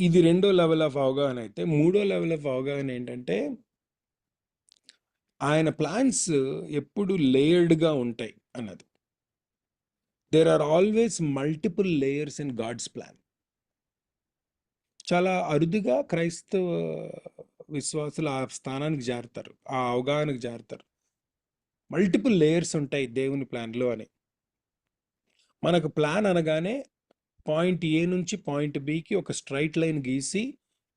ఇది రెండో లెవెల్ ఆఫ్ అవగాహన. అయితే మూడో లెవెల్ ఆఫ్ అవగాహన ఏంటంటే ఆయన ప్లాన్స్ ఎప్పుడు లేయర్డ్గా ఉంటాయి అన్నది. There are always multiple layers in God's plan. చాలా అరుదుగా క్రైస్తవ విశ్వాసులు ఆ స్థానానికి జారుతారు, ఆ అవగాహనకు జారుతారు. మల్టిపుల్ లేయర్స్ ఉంటాయి దేవుని ప్లాన్లో అని. మనకు ప్లాన్ అనగానే పాయింట్ ఏ నుంచి పాయింట్ బికి ఒక స్ట్రైట్ లైన్ గీసి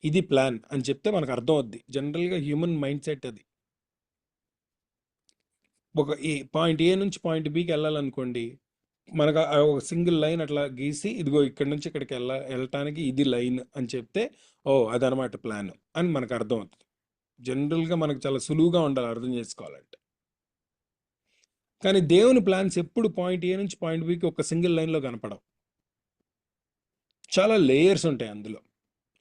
ఇది ప్లాన్ అని చెప్తే మనకు అర్థం అవుద్ది. జనరల్గా హ్యూమన్ మైండ్ సెట్ అది. ఒక పాయింట్ ఏ నుంచి పాయింట్ బికి వెళ్ళాలనుకోండి, మనకు ఒక సింగిల్ లైన్ అట్లా గీసి ఇదిగో ఇక్కడి నుంచి ఇక్కడికి వెళ్ళటానికి ఇది లైన్ అని చెప్తే, ఓ అదనమాట ప్లాన్ అని మనకు అర్థం అవుతుంది. జనరల్గా మనకు చాలా సులువుగా ఉండాలి అర్థం చేసుకోవాలంటే. కానీ దేవుని ప్లాన్స్ ఎప్పుడు పాయింట్ ఏ నుంచి పాయింట్ బికి ఒక సింగిల్ లైన్లో కనపడవు. చాలా లేయర్స్ ఉంటాయి అందులో,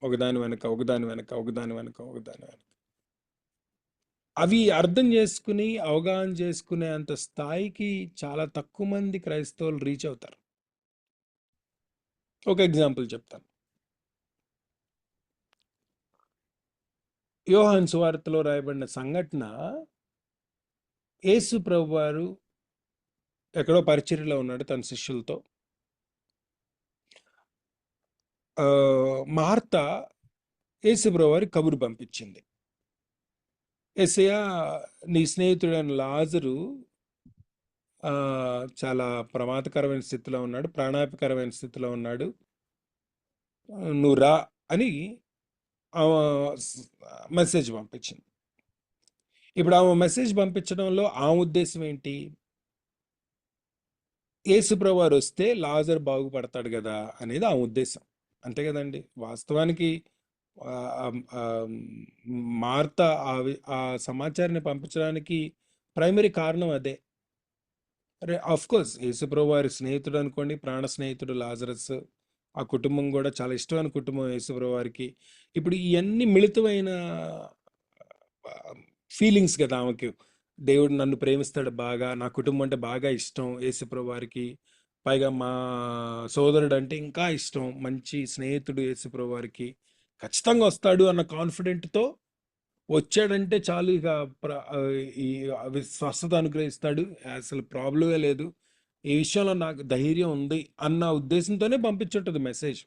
ఒకదాని వెనక ఒకదాని వెనక ఒకదాని వెనక ఒకదాని వెనక. అవి అర్థం చేసుకుని అవగాహన చేసుకునే అంత స్థాయికి చాలా తక్కువ మంది క్రైస్తవులు రీచ్ అవుతారు. ఒక ఎగ్జాంపుల్ చెప్తాను. యోహాను సువార్తలో రాయబడిన సంఘటన, యేసు ప్రభువారు ఎక్కడో పరిచర్యలో ఉన్నాడు తన శిష్యులతో. మార్త యేసు ప్రభువారికి కబురు పంపించింది, యేసయ్య నీ స్నేహితుడైన లాజరు చాలా ప్రమాదకరమైన స్థితిలో ఉన్నాడు, ప్రాణాపాయకరమైన స్థితిలో ఉన్నాడు, నువ్వు రా అని మెసేజ్ పంపించింది. ఇప్పుడు ఆమె మెసేజ్ పంపించడంలో ఆ ఉద్దేశం ఏంటి? యేసు ప్రభువారు వస్తే లాజర్ బాగుపడతాడు కదా అనేది ఆ ఉద్దేశం, అంతే కదండి. వాస్తవానికి మార్త ఆ సమాచారాన్ని పంపించడానికి ప్రైమరీ కారణం అదే. ఆఫ్ కోర్స్ యేసు ప్రభువారి స్నేహితుడు అనుకోండి, ప్రాణ స్నేహితుడు లాజరస్, ఆ కుటుంబం కూడా చాలా ఇష్టమైన కుటుంబం యేసు ప్రభువారికి. ఇప్పుడు ఇవన్నీ మిళితమైన ఫీలింగ్స్ కదా ఆమెకి. దేవుడు నన్ను ప్రేమిస్తాడు బాగా, నా కుటుంబం అంటే బాగా ఇష్టం యేసు ప్రభువారికి, పైగా మా సోదరుడు అంటే ఇంకా ఇష్టం, మంచి స్నేహితుడు యేసు ప్రభువారికి, ఖచ్చితంగా వస్తాడు అన్న కాన్ఫిడెంట్తో వచ్చాడంటే చాలు, ఇక ఈ స్వస్థత అనుగ్రహిస్తాడు, అసలు ప్రాబ్లమే లేదు, ఈ విషయంలో నాకు ధైర్యం ఉంది అన్న ఉద్దేశంతోనే పంపించుంటుంది మెసేజ్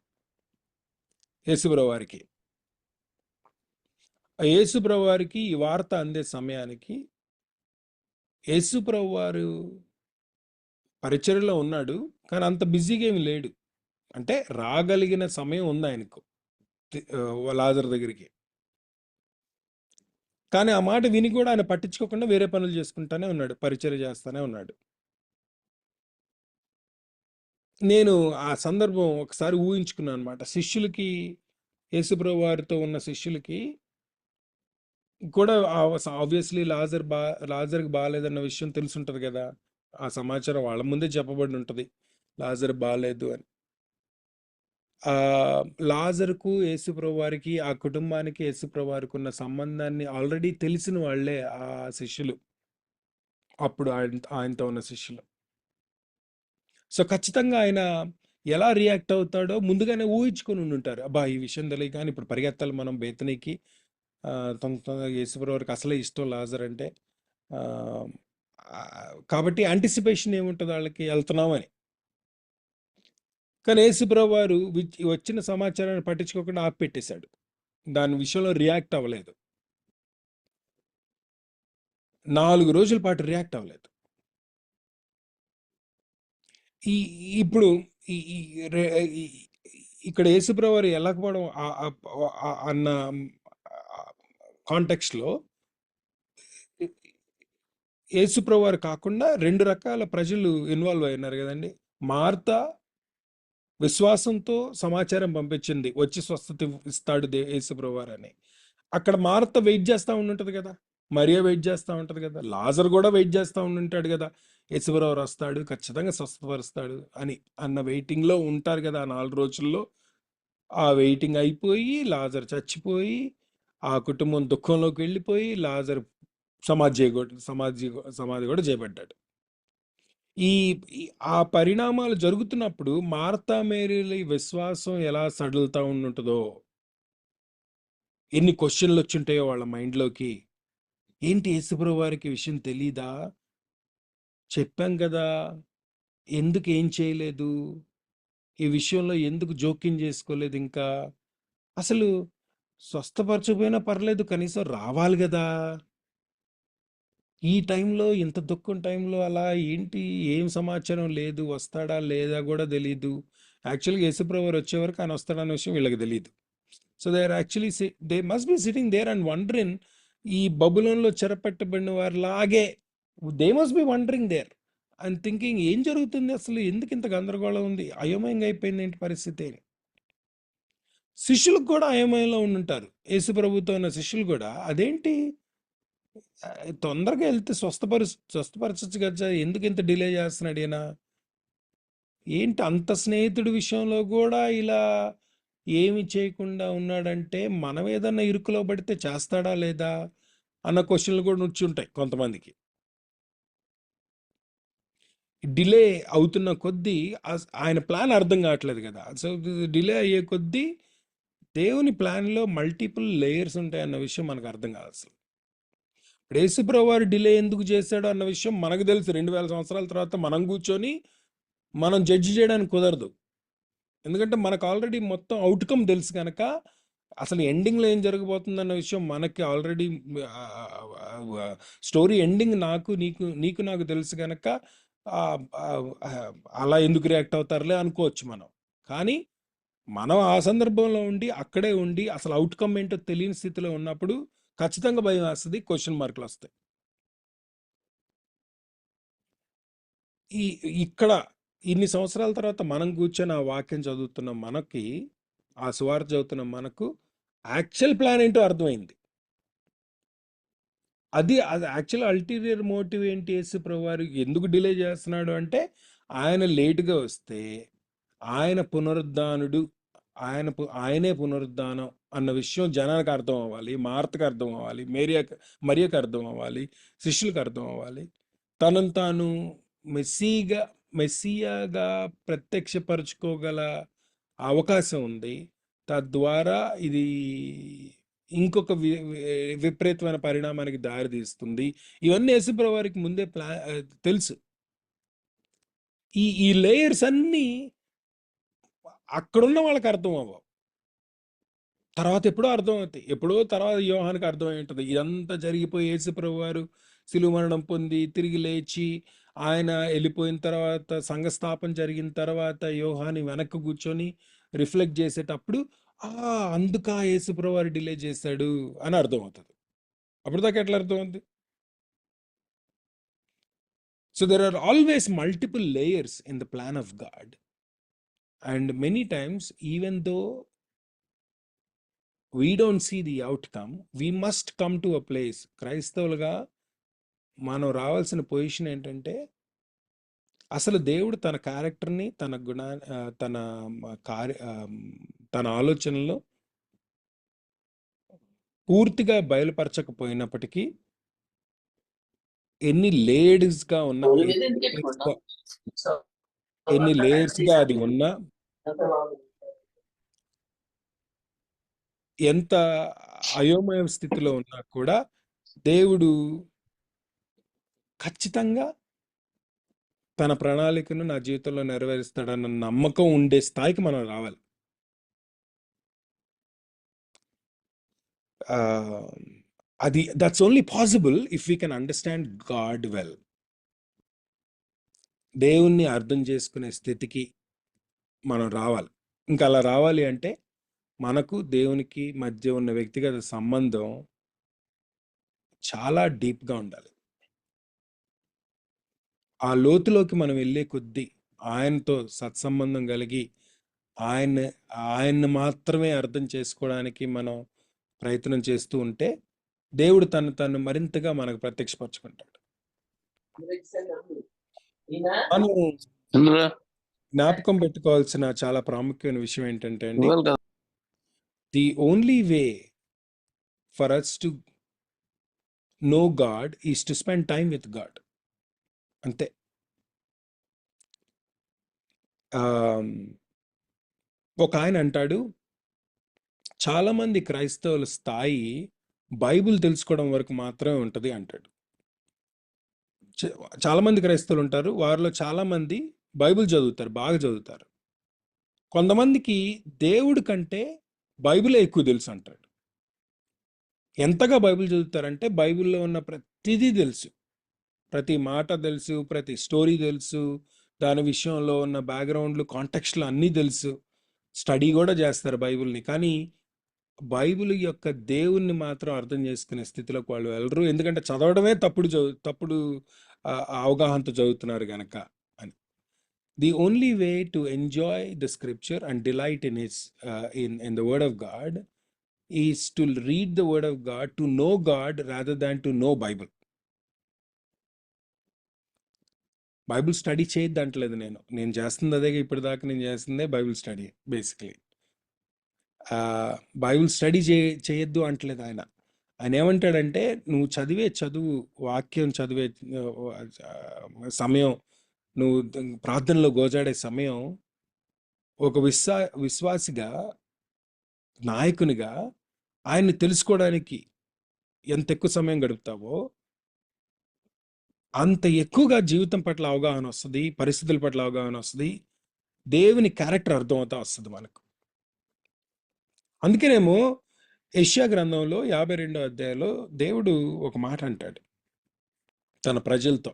యేసుప్రభువారికి. యేసుప్రభువారికి ఈ వార్త అందే సమయానికి యేసుప్రభువారు పరిచర్యలో ఉన్నాడు, కానీ అంత బిజీగా ఏమి లేడు. అంటే రాగలిగిన సమయం ఉంది ఆయనకు లాజర్ దగ్గరికి. కానీ ఆ మాట విని కూడా ఆయన పట్టించుకోకుండా వేరే పనులు చేసుకుంటానే ఉన్నాడు, పరిచర్య చేస్తానే ఉన్నాడు. నేను ఆ సందర్భం ఒకసారి ఊహించుకున్నాను అనమాట. శిష్యులకి, యేసుప్రభు వారితో ఉన్న శిష్యులకి కూడా ఆబ్వియస్లీ లాజర్కి బాగాలేదన్న విషయం తెలుసుంటుంది కదా. ఆ సమాచారం వాళ్ళ ముందే చెప్పబడి ఉంటుంది, లాజర్ బాగాలేదు అని. లాజర్కు యేసుప్రభు వారికి, ఆ కుటుంబానికి యేసుప్రభు వారికి ఉన్న సంబంధాన్ని ఆల్రెడీ తెలిసిన వాళ్ళే ఆ శిష్యులు, అప్పుడు ఆయనతో ఉన్న శిష్యులు. సో ఖచ్చితంగా ఆయన ఎలా రియాక్ట్ అవుతాడో ముందుగానే ఊహించుకొని ఉంటారు. అబ్బా ఈ విషయం తెలియక కానీ ఇప్పుడు పరిగెత్తాలి మనం బేతనీకి, తొందరగా యేసుప్రభువారికి అసలే ఇష్టం లాజర్ అంటే, కాబట్టి యాంటిసిపేషన్ ఏముంటుంది వాళ్ళకి, వెళ్తున్నామని. కానీ యేసుప్రభు వారు వచ్చిన సమాచారాన్ని పట్టించుకోకుండా ఆపిపెట్టేశాడు, దాని విషయంలో రియాక్ట్ అవ్వలేదు, 4 రోజుల పాటు రియాక్ట్ అవ్వలేదు. ఇప్పుడు ఇక్కడ యేసుప్రభు వారు వెళ్ళకపోవడం అన్న కాంటెక్స్ట్లో యేసుప్రభు వారు కాకుండా 2 రకాల ప్రజలు ఇన్వాల్వ్ అయినారు కదండి. మార్త విశ్వాసంతో సమాచారం పంపించింది, వచ్చి స్వస్థత ఇస్తాడు యేసుప్రభు వారు అని. అక్కడ మార్త వెయిట్ చేస్తూ ఉంటుంటుంది కదా, మరియా వెయిట్ చేస్తూ ఉంటుంది కదా, లాజర్ కూడా వెయిట్ చేస్తూ ఉంటుంటాడు కదా, యేసుప్రభు వారు వస్తాడు ఖచ్చితంగా స్వస్థపరుస్తాడు అని అన్న వెయిటింగ్లో ఉంటారు కదా. 4 రోజుల్లో ఆ వెయిటింగ్ అయిపోయి, లాజర్ చచ్చిపోయి, ఆ కుటుంబం దుఃఖంలోకి వెళ్ళిపోయి, లాజర్ సమాధి కూడా చేయబడ్డాడు. ఆ పరిణామాలు జరుగుతున్నప్పుడు మార్తా మేరీల విశ్వాసం ఎలా సడలుతూ ఉంటుందో, ఎన్ని క్వశ్చన్లు వచ్చింటాయో వాళ్ళ మైండ్లోకి. ఏంటి యేసుప్రభు వారికి విషయం తెలీదా, చెప్పాం కదా, ఎందుకు ఏం చేయలేదు, ఈ విషయంలో ఎందుకు జోక్యం చేసుకోలేదు, ఇంకా అసలు స్వస్థపరచకపోయినా పర్లేదు కనీసం రావాలి కదా, ఈ టైంలో ఇంత దుఃఖం టైంలో అలా ఏంటి, ఏం సమాచారం లేదు, వస్తాడా లేదా కూడా తెలీదు. యాక్చువల్గా యేసుప్రభు వారు వచ్చే వరకు ఆయన వస్తాడన్న విషయం వీళ్ళకి తెలియదు. So they must be sitting there and wondering, ఈ బబులోన్లో చెరపట్టబడిన వారి లాగే they must be wondering there and thinking, ఏం జరుగుతుంది అసలు, ఎందుకు ఇంత గందరగోళం ఉంది, అయోమయంగా అయిపోయింది ఏంటి పరిస్థితి. శిష్యులకు కూడా అయోమయంలో ఉండుంటారు. యేసు ప్రభుతో ఉన్న శిష్యులు కూడా అదేంటి తొందరగా వెళ్తే స్వస్థపరచచ్చు కదా, ఎందుకు ఇంత డిలే చేస్తున్నాడు ఈయన, ఏంటి అంత స్నేహితుడి విషయంలో కూడా ఇలా ఏమి చేయకుండా ఉన్నాడంటే మనం ఏదన్నా ఇరుకులో పడితే చేస్తాడా లేదా అన్న క్వశ్చన్లు కూడా వచ్చి ఉంటాయి కొంతమందికి. డిలే అవుతున్న కొద్దీ ఆయన ప్లాన్ అర్థం కావట్లేదు కదా. సో డిలే అయ్యే కొద్దీ దేవుని ప్లాన్లో మల్టిపుల్ లేయర్స్ ఉంటాయి అన్న విషయం మనకు అర్థం కాదు. అసలు ఇప్పుడు యేసుప్రభు వారు డిలే ఎందుకు చేశాడు అన్న విషయం మనకు తెలుసు. 2000 సంవత్సరాల తర్వాత మనం కూర్చొని మనం జడ్జి చేయడానికి కుదరదు. ఎందుకంటే మనకు ఆల్రెడీ మొత్తం అవుట్కమ్ తెలుసు కనుక అసలు ఎండింగ్లో ఏం జరగబోతుందన్న విషయం మనకి ఆల్రెడీ స్టోరీ ఎండింగ్ నీకు నాకు తెలుసు కనుక అలా ఎందుకు రియాక్ట్ అవుతారులే అనుకోవచ్చు మనం. కానీ మనం ఆ సందర్భంలో ఉండి అక్కడే ఉండి అసలు అవుట్కమ్ ఏంటో తెలియని స్థితిలో ఉన్నప్పుడు ఖచ్చితంగా భయం వేస్తుంది, క్వశ్చన్ మార్కులు వస్తాయి. ఇక్కడ ఇన్ని సంవత్సరాల తర్వాత మనం కూర్చొని ఆ వాక్యం చదువుతున్న మనకి, ఆ సువార్త చదువుతున్న మనకు యాక్చువల్ ప్లాన్ ఏంటో అర్థమైంది. అది యాక్చువల్ అల్టీరియర్ మోటివ్ ఏంటి, యేసు ప్రభు వారు ఎందుకు డిలే చేస్తున్నాడు అంటే ఆయన లేటుగా వస్తే ఆయన పునరుద్ధానుడు, ఆయనే పునరుద్ధానం అన్న విషయం జనానికి అర్థం అవ్వాలి, మార్తకు అర్థం అవ్వాలి, మరియకు అర్థం అవ్వాలి, శిష్యులకు అర్థం అవ్వాలి. తనను తాను మెస్సియాగా ప్రత్యక్షపరచుకోగల అవకాశం ఉంది. తద్వారా ఇది ఇంకొక విపరీతమైన పరిణామానికి దారి తీస్తుంది. ఇవన్నీ యేసుప్రభు వారికి ముందే తెలుసు. ఈ లేయర్స్ అన్నీ అక్కడున్న వాళ్ళకి అర్థం అవ్వవు, తర్వాత ఎప్పుడో అర్థం అవుతాయి. ఎప్పుడో తర్వాత యోహానికి అర్థమై ఉంటుంది. ఇదంతా జరిగిపోయి యేసుప్రభు వారు శిలువ మరణం పొంది తిరిగి లేచి ఆయన వెళ్ళిపోయిన తర్వాత సంఘస్థాపన జరిగిన తర్వాత యోహాని వెనక్కి కూర్చొని రిఫ్లెక్ట్ చేసేటప్పుడు అందుకా యేసుప్రభు వారు డిలే చేశాడు అని అర్థం అవుతుంది. అప్పుడు దాకా ఎట్లా అర్థం అవుతుంది? So there are always multiple layers in the plan of God. And many times, even though we don't see the outcome, we must come to a place. క్రైస్తవులుగా మనం రావాల్సిన పొజిషన్ ఏంటంటే అసలు దేవుడు తన క్యారెక్టర్ని, తన తన ఆలోచనలో పూర్తిగా బయలుపరచకపోయినప్పటికీ ఎన్ని లేయర్స్గా ఉన్న ఎన్ని లేయర్స్గా అది ఉన్నా, ఎంత అయోమయ స్థితిలో ఉన్నా కూడా దేవుడు ఖచ్చితంగా తన ప్రణాళికను నా జీవితంలో నెరవేరుస్తాడన్న నమ్మకం ఉండే స్థాయికి మనం రావాలి. That's only possible if we can understand God well. దేవుణ్ణి అర్థం చేసుకునే స్థితికి మనం రావాలి. ఇంకా అలా రావాలి అంటే మనకు దేవునికి మధ్య ఉన్న వ్యక్తిగత సంబంధం చాలా డీప్గా ఉండాలి. ఆ లోతులోకి మనం వెళ్ళే కొద్దీ ఆయనతో సత్సంబంధం కలిగి ఆయన్ని మాత్రమే అర్థం చేసుకోవడానికి మనం ప్రయత్నం చేస్తూ ఉంటే దేవుడు తను మరింతగా మనకు ప్రత్యక్షపరచుకుంటాడు. మనం జ్ఞాపకం పెట్టుకోవాల్సిన చాలా ప్రాముఖ్యమైన విషయం ఏంటంటే అండి, the only way for us to know God is to spend time with God. అంతే. ఒక ఆయన అంటాడు, చాలామంది క్రైస్తవుల స్థాయి బైబిల్ తెలుసుకోవడం వరకు మాత్రమే ఉంటుంది అంటాడు. చాలామంది క్రైస్తవులు ఉంటారు, వారిలో చాలామంది బైబిల్ చదువుతారు, బాగా చదువుతారు. కొంతమందికి దేవుడి కంటే బైబిలే ఎక్కువ తెలుసు అంటాడు. ఎంతగా బైబిల్ చదువుతారంటే బైబిల్లో ఉన్న ప్రతిదీ తెలుసు, ప్రతి మాట తెలుసు, ప్రతి స్టోరీ తెలుసు, దాని విషయంలో ఉన్న బ్యాక్గ్రౌండ్లు, కాంటెక్స్ట్లు అన్నీ తెలుసు, స్టడీ కూడా చేస్తారు బైబిల్ని. కానీ బైబిల్ యొక్క దేవుణ్ణి మాత్రం అర్థం చేసుకునే స్థితిలోకి వాళ్ళు వెళ్ళరు, ఎందుకంటే చదవడమే తప్పుడు అవగాహనతో చదువుతున్నారు కనుక అని. The only way to enjoy the scripture and delight in its in the word of God is to read the word of God, to know God rather than to know Bible. Bible study చేయొద్దు అంటలేదు. నేను చేస్తుంది అదే, ఇప్పటిదాకా నేను చేస్తుందే Bible study basically. Bible study చేయొద్దు అంటలేదు ఆయన. ఆయన ఏమంటాడంటే, నువ్వు చదివే చదువు, వాక్యం చదివే సమయం, నువ్వు ప్రార్థనలో గోజాడే సమయం, ఒక విశ్వాసిగా, నాయకునిగా ఆయన్ని తెలుసుకోవడానికి ఎంత ఎక్కువ సమయం గడుపుతావో అంత ఎక్కువగా జీవితం పట్ల అవగాహన వస్తుంది, పరిస్థితుల పట్ల అవగాహన వస్తుంది, దేవుని క్యారెక్టర్ అర్థమవుతా వస్తుంది మనకు. అందుకేనేమో యెషయా గ్రంథంలో 52వ అధ్యాయంలో దేవుడు ఒక మాట అంటాడు తన ప్రజలతో,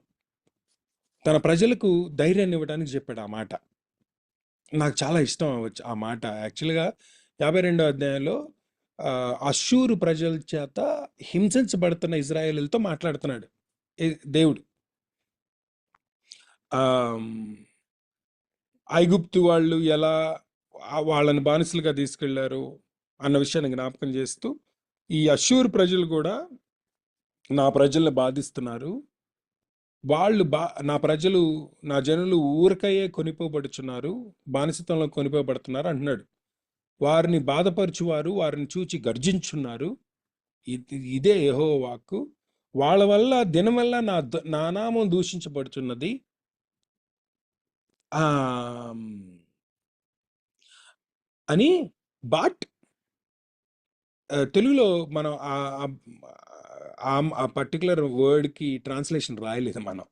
తన ప్రజలకు ధైర్యాన్ని ఇవ్వడానికి చెప్పాడు. ఆ మాట నాకు చాలా ఇష్టం అవ్వచ్చు. ఆ మాట యాక్చువల్గా 52వ అధ్యాయంలో అష్షూరు ప్రజల చేత హింసించబడుతున్న ఇజ్రాయేలులతో మాట్లాడుతున్నాడు దేవుడు. ఐగుప్తు వాళ్ళు ఎలా వాళ్ళని బానిసలుగా తీసుకెళ్లారు అన్న విషయాన్ని జ్ఞాపకం చేస్తూ, ఈ అష్షూరు ప్రజలు కూడా నా ప్రజల్ని బాధిస్తున్నారు, వాళ్ళు నా ప్రజలు, నా జనులు ఊరకయ్యే కొనిపోబడుచున్నారు, బానిసత్వంలో కొనిపోబడుతున్నారు అంటున్నాడు. వారిని బాధపరచువారు వారిని చూచి గర్జించున్నారు, ఇదే యెహోవా వాక్కు. వాళ్ళ వల్ల దినం వల్ల నా నామం దూషించబడుచున్నది అని. బట్ తెలుగులో మనం ఆ పర్టికులర్ వర్డ్కి ట్రాన్స్లేషన్ రాయలేదు మనం.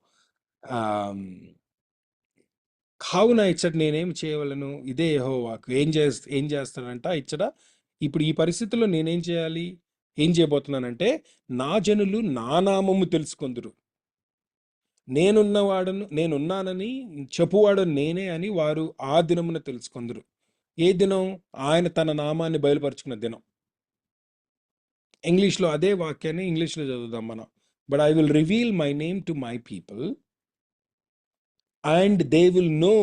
కావున ఇచ్చట నేనేం చేయవలను, ఇదే యెహోవా వాక్కు. ఏం చేస్తాడంట ఇచ్చట, ఇప్పుడు ఈ పరిస్థితుల్లో నేనేం చేయాలి, ఏం చేయబోతున్నానంటే, నా జనులు నా నామము తెలుసుకొందురు, నేనున్నానని చెప్పువాడు నేనే అని వారు ఆ దినమున తెలుసుకొందురు. ఏ దినం? ఆయన తన నామాన్ని బయలుపరుచుకున్న దినం. ఇంగ్లీష్లో అదే వాక్యాన్ని ఇంగ్లీష్లో చదువుదాం మనం. But I will reveal my name to my people and they will know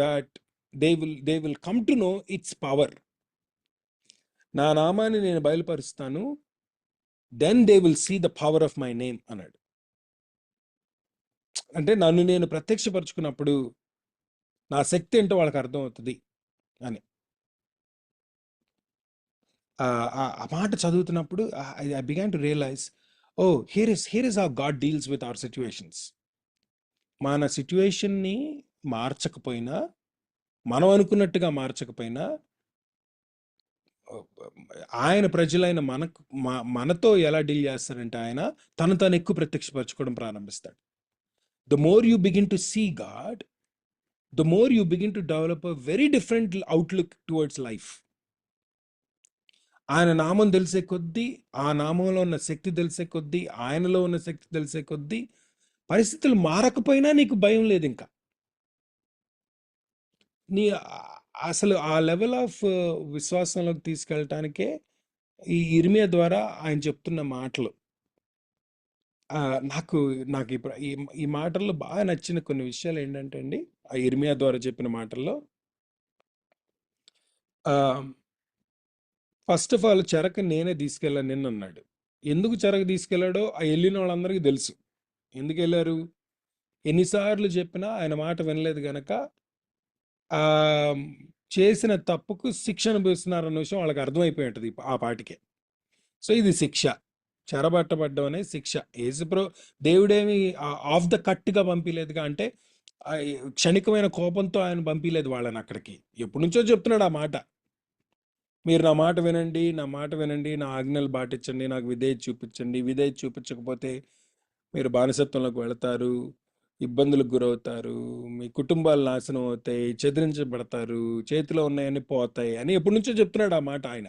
that they will come to know its power. నా నామాన్ని నేను బయలుపరుస్తాను, then they will see the power of my name అన్నాడు. అంటే నన్ను నేను ప్రత్యక్షపరుచుకున్నప్పుడు నా శక్తి ఏంటో వాళ్ళకి అర్థమవుతుంది అని. ఆ మాట చదువుతున్నప్పుడు I began to realise, oh here is how God deals with our situations. మన సిచ్యువేషన్ని మార్చకపోయినా, మనం అనుకున్నట్టుగా మార్చకపోయినా, ఆయన ప్రజలైన మనతో ఎలా డీల్ చేస్తారంటే, ఆయన తను ఎక్కువ ప్రత్యక్షపరచుకోవడం ప్రారంభిస్తాడు. The more you begin to see God, the more you begin to develop a very different outlook towards life. ఆయన నామం తెలిసే కొద్దీ, ఆ నామంలో ఉన్న శక్తి తెలిసే కొద్దీ, ఆయనలో ఉన్న శక్తి తెలిసే కొద్దీ, పరిస్థితులు మారకపోయినా నీకు భయం లేదు. ఇంకా అసలు ఆ లెవెల్ ఆఫ్ విశ్వాసంలోకి తీసుకెళ్ళటానికే ఈ ఇర్మియా ద్వారా ఆయన చెప్తున్న మాటలు. నాకు ఈ మాటల్లో బాగా నచ్చిన కొన్ని విషయాలు ఏంటంటే అండి, ఆ ఇర్మియా ద్వారా చెప్పిన మాటల్లో, ఫస్ట్ ఆఫ్ ఆల్ చెరకు నేనే తీసుకెళ్ళాను నిన్న అన్నాడు. ఎందుకు చెరకు తీసుకెళ్ళాడో ఆ వెళ్ళిన వాళ్ళందరికీ తెలుసు. ఎందుకు వెళ్ళారు? ఎన్నిసార్లు చెప్పినా ఆయన మాట వినలేదు గనక చేసిన తప్పుకు శిక్ష అనుభవిస్తున్నారన్న విషయం వాళ్ళకి అర్థమైపోయి ఉంటుంది ఆ పాటికే. సో ఇది శిక్ష, చెరబట్టబడ్డం అనే శిక్ష. దేవుడేమి ఆఫ్ ద కట్గా పంపించలేదుగా, అంటే క్షణికమైన కోపంతో ఆయన పంపించలేదు వాళ్ళని అక్కడికి. ఎప్పటి నుంచో చెప్తున్నాడు ఆ మాట, మీరు నా మాట వినండి, నా ఆజ్ఞలు పాటించండి, నాకు విధేయత చూపించండి. విధేయత చూపించకపోతే మీరు బానిసత్వంలోకి వెళతారు, ఇబ్బందులకు గురవుతారు, మీ కుటుంబాలు నాశనం అవుతాయి, చెదిరించబడతారు, చేతిలో ఉన్నాయని పోతాయి అని ఎప్పటి నుంచో చెప్తున్నాడు ఆ మాట ఆయన.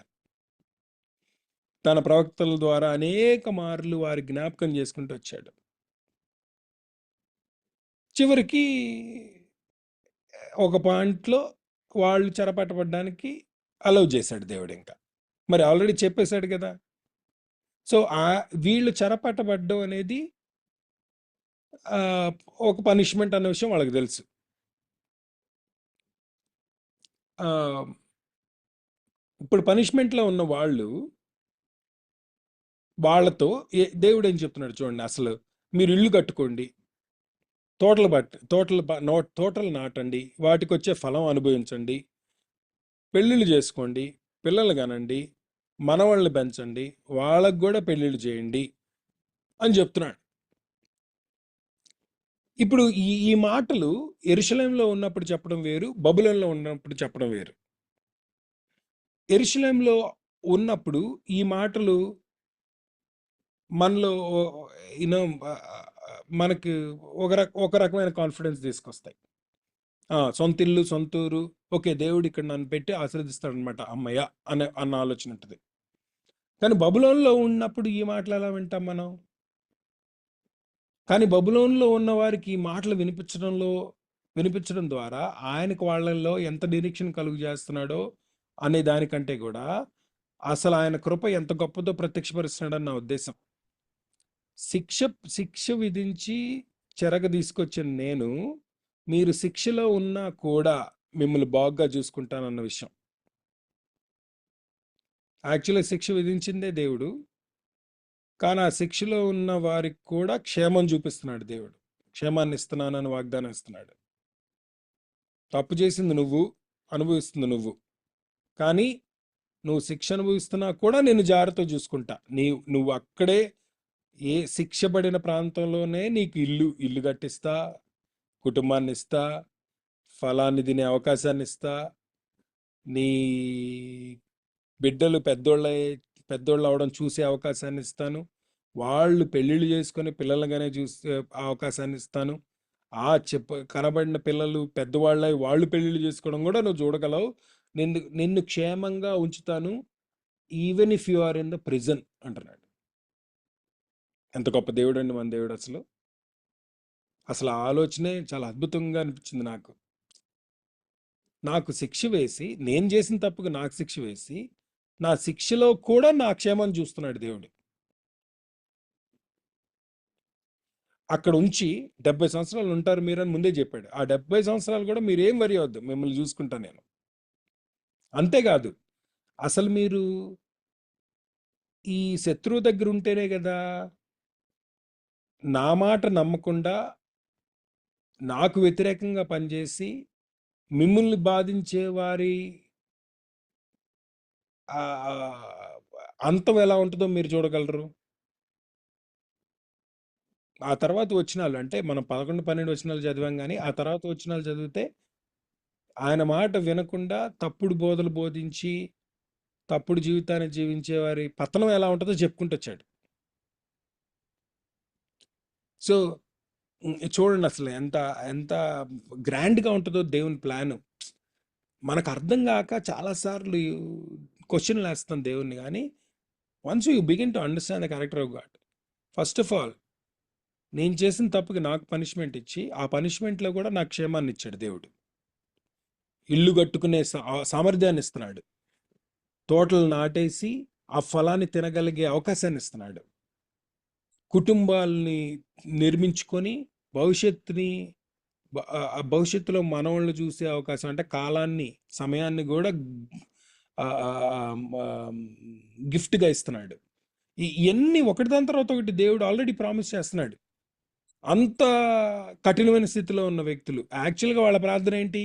తన ప్రవక్తల ద్వారా అనేక మార్లు వారి జ్ఞాపకం చేసుకుంటూ వచ్చాడు. చివరికి ఒక పాయింట్లో వాళ్ళు చెరపట్టబడ్డానికి అలౌ చేశాడు దేవుడు. ఇంకా మరి ఆల్రెడీ చెప్పేశాడు కదా. సో వీళ్ళు చెరపట్టబడ్డం అనేది ఒక పనిష్మెంట్ అన్న విషయం వాళ్ళకి తెలుసు. ఆ, ఇప్పుడు పనిష్మెంట్లో ఉన్న వాళ్ళతో దేవుడు ఏం చెప్తున్నాడు చూడండి. అసలు మీరు ఇల్లు కట్టుకోండి, తోటలు నాటండి, వాటికి వచ్చే ఫలం అనుభవించండి, పెళ్ళిళ్ళు చేసుకోండి, పిల్లలు కనండి, మనవాళ్ళని పెంచండి, వాళ్ళకు కూడా పెళ్ళిళ్ళు చేయండి అని చెప్తున్నాడు. ఇప్పుడు ఈ మాటలు యెరూషలేములో ఉన్నప్పుడు చెప్పడం వేరు, బబులోనులో ఉన్నప్పుడు చెప్పడం వేరు. యెరూషలేములో ఉన్నప్పుడు ఈ మాటలు మనలో యూనో మనకి ఒక రకమైన కాన్ఫిడెన్స్ తీసుకొస్తాయి. సొంత ఇల్లు, సొంత ఊరు, ఓకే, దేవుడు ఇక్కడ నన్ను పెట్టి ఆశీర్వదిస్తాడు అనమాట, అమ్మయ్య అన్న ఆలోచన ఉంటుంది. కానీ బబులోనులో ఉన్నప్పుడు ఈ మాటలు ఎలా వింటాం మనం? కానీ బబులోనులో ఉన్న వారికి ఈ మాటలు వినిపించడం ద్వారా ఆయనకు వాళ్ళల్లో ఎంత నిరీక్షణ కలుగు చేస్తున్నాడో అనే దానికంటే కూడా అసలు ఆయన కృప ఎంత గొప్పదో ప్రత్యక్షపరుస్తున్నాడని నా ఉద్దేశం. శిక్ష విధించి చెరగ తీసుకొచ్చిన నేను, మీరు శిక్షలో ఉన్నా కూడా మిమ్మల్ని బాగా చూసుకుంటానన్న విషయం. యాక్చువల్గా శిక్ష విధించిందే దేవుడు, కానీ ఆ శిక్షలో ఉన్న వారికి కూడా క్షేమం చూపిస్తున్నాడు దేవుడు. క్షేమాన్ని ఇస్తున్నానని వాగ్దానం ఇస్తున్నాడు. తప్పు చేసింది నువ్వు, అనుభవిస్తుంది నువ్వు, కానీ నువ్వు శిక్ష అనుభవిస్తున్నా కూడా నేను జాగ్రత్త చూసుకుంటా. నువ్వు అక్కడే ఏ శిక్ష పడిన ప్రాంతంలోనే నీకు ఇల్లు కట్టిస్తా, కుటుంబాన్ని ఇస్తా, ఫలాన్ని తినే అవకాశాన్ని ఇస్తా, నీ బిడ్డలు పెద్దోళ్ళు అవడం చూసే అవకాశాన్ని ఇస్తాను, వాళ్ళు పెళ్ళిళ్ళు చేసుకొని పిల్లలుగానే చూసే అవకాశాన్ని ఇస్తాను, కనబడిన పిల్లలు పెద్దవాళ్ళై వాళ్ళు పెళ్ళిళ్ళు చేసుకోవడం కూడా నువ్వు చూడగలవు, నిన్ను క్షేమంగా ఉంచుతాను, even if you are in the prison అంటున్నాడు. ఎంత గొప్ప దేవుడు అండి మన దేవుడు! అసలు ఆ ఆలోచనే చాలా అద్భుతంగా అనిపించింది నాకు శిక్ష వేసి, నేను చేసిన తప్పుకు నాకు శిక్ష వేసి, నా శిక్షలో కూడా నా క్షేమం చూస్తున్నాడు దేవుడు. అక్కడ ఉంచి 70 సంవత్సరాలు ఉంటారు మీరని ముందే చెప్పాడు. ఆ 70 సంవత్సరాలు కూడా మీరేం వరి అవద్దు, మిమ్మల్ని చూసుకుంటా నేను. అంతేకాదు, అసలు మీరు ఈ శత్రువు దగ్గర ఉంటేనే కదా నా మాట నమ్మకుండా నాకు వ్యతిరేకంగా పనిచేసి మిమ్మల్ని బాధించే వారి అంతం ఎలా ఉంటుందో మీరు చూడగలరు. ఆ తర్వాత వచనాలు, అంటే మనం 11-12 వచనాలు చదివాం, కానీ ఆ తర్వాత వచనాలు చదివితే ఆయన మాట వినకుండా తప్పుడు బోధలు బోధించి తప్పుడు జీవితాన్ని జీవించే వారి పతనం ఎలా ఉంటుందో చెప్పుకుంటూ వచ్చాడు. సో చూడండి అసలు ఎంత ఎంత గ్రాండ్గా ఉంటుందో దేవుని ప్లాన్. మనకు అర్థం కాక చాలాసార్లు క్వశ్చన్లు వేస్తాం దేవుణ్ణి, కానీ once you begin to understand the character of God, first of all నేను చేసిన తప్పుకి నాకు పనిష్మెంట్ ఇచ్చి ఆ పనిష్మెంట్లో కూడా నాకు క్షేమాన్ని ఇచ్చాడు దేవుడు. ఇల్లు కట్టుకునే సామర్థ్యాన్ని ఇస్తున్నాడు, తోటలు నాటేసి ఆ ఫలాన్ని తినగలిగే అవకాశాన్ని ఇస్తున్నాడు, కుటుంబాలని నిర్మించుకొని భవిష్యత్తులో మనవాళ్ళు చూసే అవకాశం, అంటే సమయాన్ని కూడా గిఫ్ట్గా ఇస్తున్నాడు. ఇవన్నీ ఒకటి దాని తర్వాత ఒకటి దేవుడు ఆల్రెడీ ప్రామిస్ చేస్తున్నాడు. అంత కఠినమైన స్థితిలో ఉన్న వ్యక్తులు యాక్చువల్గా వాళ్ళ ప్రార్థన ఏంటి,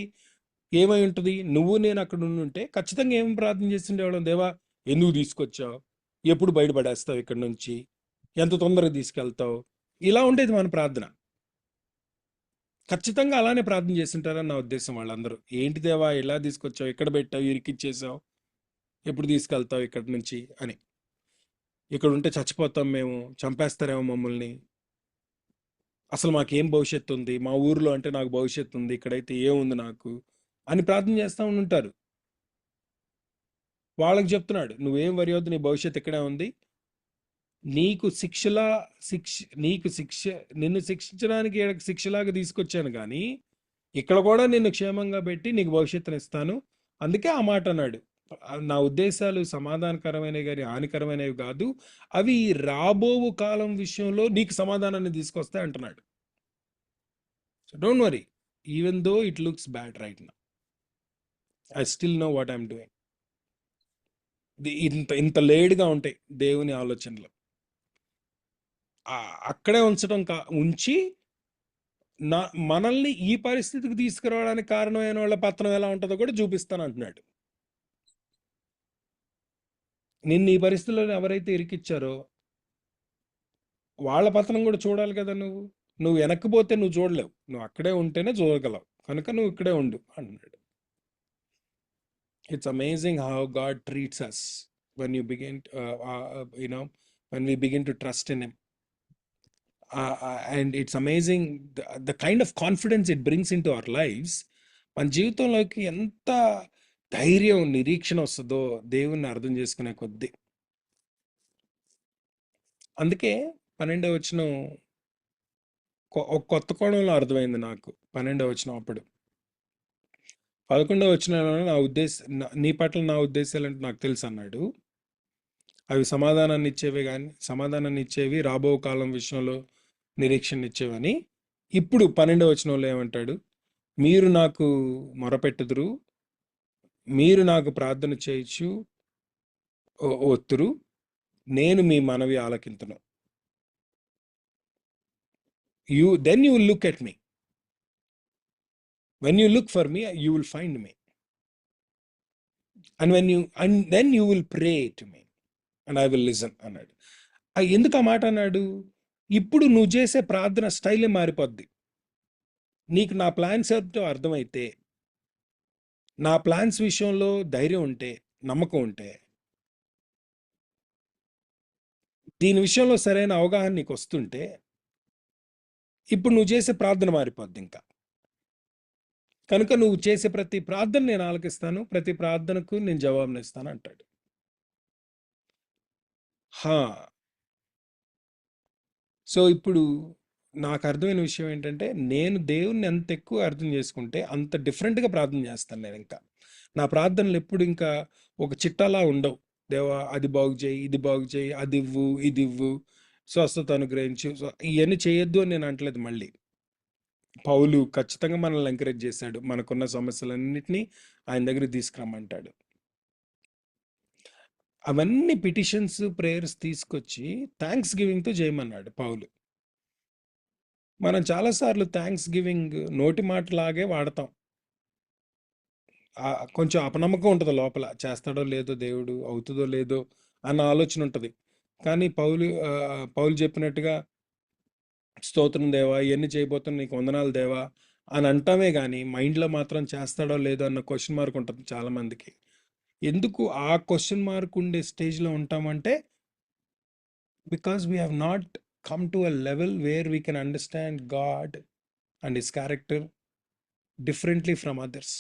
ఏమై ఉంటుంది? నువ్వు నేను అక్కడ ఉంటే ఖచ్చితంగా ఏం ప్రార్థన చేస్తుండేవాళ్ళం, దేవా ఎందుకు తీసుకొచ్చావు, ఎప్పుడు బయటపడేస్తావు ఇక్కడ నుంచి, ఎంత తొందరగా తీసుకెళ్తావు, ఇలా ఉండేది మన ప్రార్థన. ఖచ్చితంగా అలానే ప్రార్థన చేస్తుంటారని నా ఉద్దేశం. వాళ్ళందరూ ఏంటి దేవా ఇలా తీసుకొచ్చావు, ఎక్కడ పెట్టావు, ఇరికిచ్చేసావు, ఎప్పుడు తీసుకెళ్తావు ఇక్కడి నుంచి అని, ఇక్కడ ఉంటే చచ్చిపోతాం మేము, చంపేస్తారేమో మమ్మల్ని, అసలు మాకేం భవిష్యత్తు ఉంది, మా ఊర్లో అంటే నాకు భవిష్యత్తు ఉంది, ఇక్కడైతే ఏముంది నాకు అని ప్రార్థన చేస్తూ ఉంటారు. వాళ్ళకి చెప్తున్నాడు, నువ్వేం వరి అవద్దు, నీ భవిష్యత్తు ఇక్కడే ఉంది, నిన్ను శిక్షించడానికి శిక్షలాగా తీసుకొచ్చాను, కానీ ఇక్కడ కూడా నిన్ను క్షేమంగా పెట్టి నీకు భవిష్యత్తుని ఇస్తాను. అందుకే ఆ మాట అన్నాడు, నా ఉద్దేశాలు సమాధానకరమైనవి కానీ హానికరమైనవి కాదు, అవి రాబో కాలం విషయంలో నీకు సమాధానాన్ని తీసుకొస్తాయి అంటున్నాడు. So don't worry even though it looks bad right now. I still know what I'm doing. ఇంత ఇంత లేడ్గా ఉంటాయి దేవుని ఆలోచనలు. అక్కడే ఉంచి మనల్ని ఈ పరిస్థితికి తీసుకురావడానికి కారణమైన వాళ్ళ పతనం ఎలా ఉంటుందో కూడా చూపిస్తాను అంటున్నాడు. నిన్ను ఈ పరిస్థితుల్లో ఎవరైతే ఇరికిచ్చారో వాళ్ళ పతనం కూడా చూడాలి కదా. నువ్వు వెనక్కిపోతే నువ్వు చూడలేవు, నువ్వు అక్కడే ఉంటేనే చూడగలవు, కనుక నువ్వు ఇక్కడే ఉండు అంటున్నాడు. It's amazing how God treats us when you begin when we begin to trust in him. And it's amazing the kind of confidence it brings into our lives. మన జీవితంలోకి ఎంత ధైర్యం, నిరీక్షణ వస్తుందో దేవుణ్ణి అర్థం చేసుకునే కొద్దీ. అందుకే 12వ వచనం ఒక కొత్త కోణంలో అర్థమైంది నాకు. 12వ వచనం అప్పుడు 11వ వచనంలో నీ పట్ల నా ఉద్దేశాలు అంటే నాకు తెలుసు అన్నాడు. అవి సమాధానాన్ని ఇచ్చేవి, రాబో కాలం విషయంలో నిరీక్షణ ఇచ్చేవని. ఇప్పుడు 12వ వచనంలో ఏమంటాడు? మీరు నాకు మొరపెట్టుదురు, మీరు నాకు ప్రార్థన చేయొచ్చు ఒత్తురు, నేను మీ మనవి ఆలకింతును. Then you will look at me. When you look for me, you will find me. And then you will pray to me and I will listen అన్నాడు. ఎందుకు ఆ మాట అన్నాడు? ఇప్పుడు నువ్వు చేసే ప్రార్థన స్టైలే మారిపోద్ది. నీకు నా ప్లాన్స్ ఏంటో అర్థమైతే, నా ప్లాన్స్ విషయంలో ధైర్యం ఉంటే, నమ్మకం ఉంటే, దీని విషయంలో సరైన అవగాహన నీకు వస్తుంటే, ఇప్పుడు నువ్వు చేసే ప్రార్థన మారిపోద్ది ఇంకా. కనుక నువ్వు చేసే ప్రతి ప్రార్థన నేను ఆలకిస్తాను, ప్రతి ప్రార్థనకు నేను జవాబునిస్తాను అంటాడు. సో ఇప్పుడు నాకు అర్థమైన విషయం ఏంటంటే, నేను దేవుణ్ణి ఎంత ఎక్కువ అర్థం చేసుకుంటే అంత డిఫరెంట్గా ప్రార్థన చేస్తాను నేను. ఇంకా నా ప్రార్థనలు ఎప్పుడు ఇంకా ఒక చిట్టాలా ఉండవు. దేవా అది బాగు చేయి, ఇది బాగు చేయి, అది ఇవ్వు, ఇది ఇవ్వు, స్వస్థత అనుగ్రహించు, ఇవన్నీ చేయొద్దు అని నేను అంటలేదు. మళ్ళీ పౌలు ఖచ్చితంగా మనల్ని ఎంకరేజ్ చేశాడు. మనకున్న సమస్యలన్నింటినీ ఆయన దగ్గర తీసుకురమ్మంటాడు. అవన్నీ పిటిషన్స్, ప్రేయర్స్ తీసుకొచ్చి థ్యాంక్స్ గివింగ్తో చేయమన్నాడు పౌలు. మనం చాలాసార్లు థ్యాంక్స్ గివింగ్ నోటి మాటలాగే వాడతాం. కొంచెం అపనమ్మకం ఉంటుంది లోపల, చేస్తాడో లేదో దేవుడు, అవుతుందో లేదో అన్న ఆలోచన ఉంటుంది. కానీ పౌలు చెప్పినట్టుగా స్తోత్రం దేవా, ఇవన్నీ చేయబోతున్నా, నీకు వందనాలు దేవా అని అంటామే కానీ మైండ్లో మాత్రం చేస్తాడో లేదో అన్న క్వశ్చన్ మార్క్ ఉంటుంది చాలామందికి. ఎందుకు ఆ క్వశ్చన్ మార్క్ ఉండే స్టేజ్లో ఉంటామంటే, because we have not come to a level where we can understand God and his character differently from others.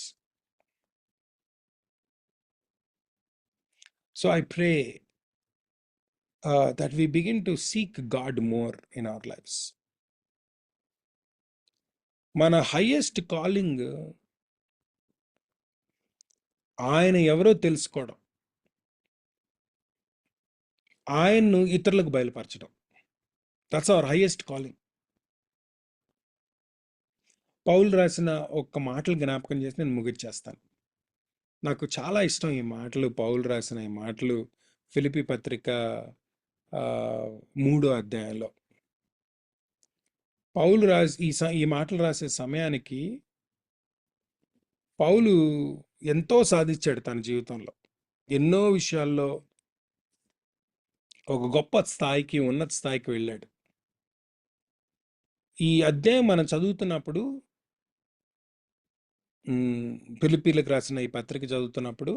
So I pray that we begin to seek God more in our lives. మన highest calling ఆయన ఎవరో తెలుసుకోవడం, ఆయన్ను ఇతరులకు బయలుపరచడం. That's our highest calling. Paul రాసిన ఒక్క మాటలు జ్ఞాపకం చేసి నేను ముగిచ్చేస్తాను. నాకు చాలా ఇష్టం ఈ మాటలు, పౌలు రాసిన ఈ మాటలు ఫిలిప్పీ పత్రిక 3వ అధ్యాయంలో. పౌలు ఈ మాటలు రాసే సమయానికి పౌలు ఎంతో సాధించాడు తన జీవితంలో. ఎన్నో విషయాల్లో ఒక గొప్ప స్థాయికి, ఉన్నత స్థాయికి వెళ్ళాడు. ఈ అధ్యాయం మనం చదువుతున్నప్పుడు, ఫిలిప్పీలకు రాసిన ఈ పత్రిక చదువుతున్నప్పుడు,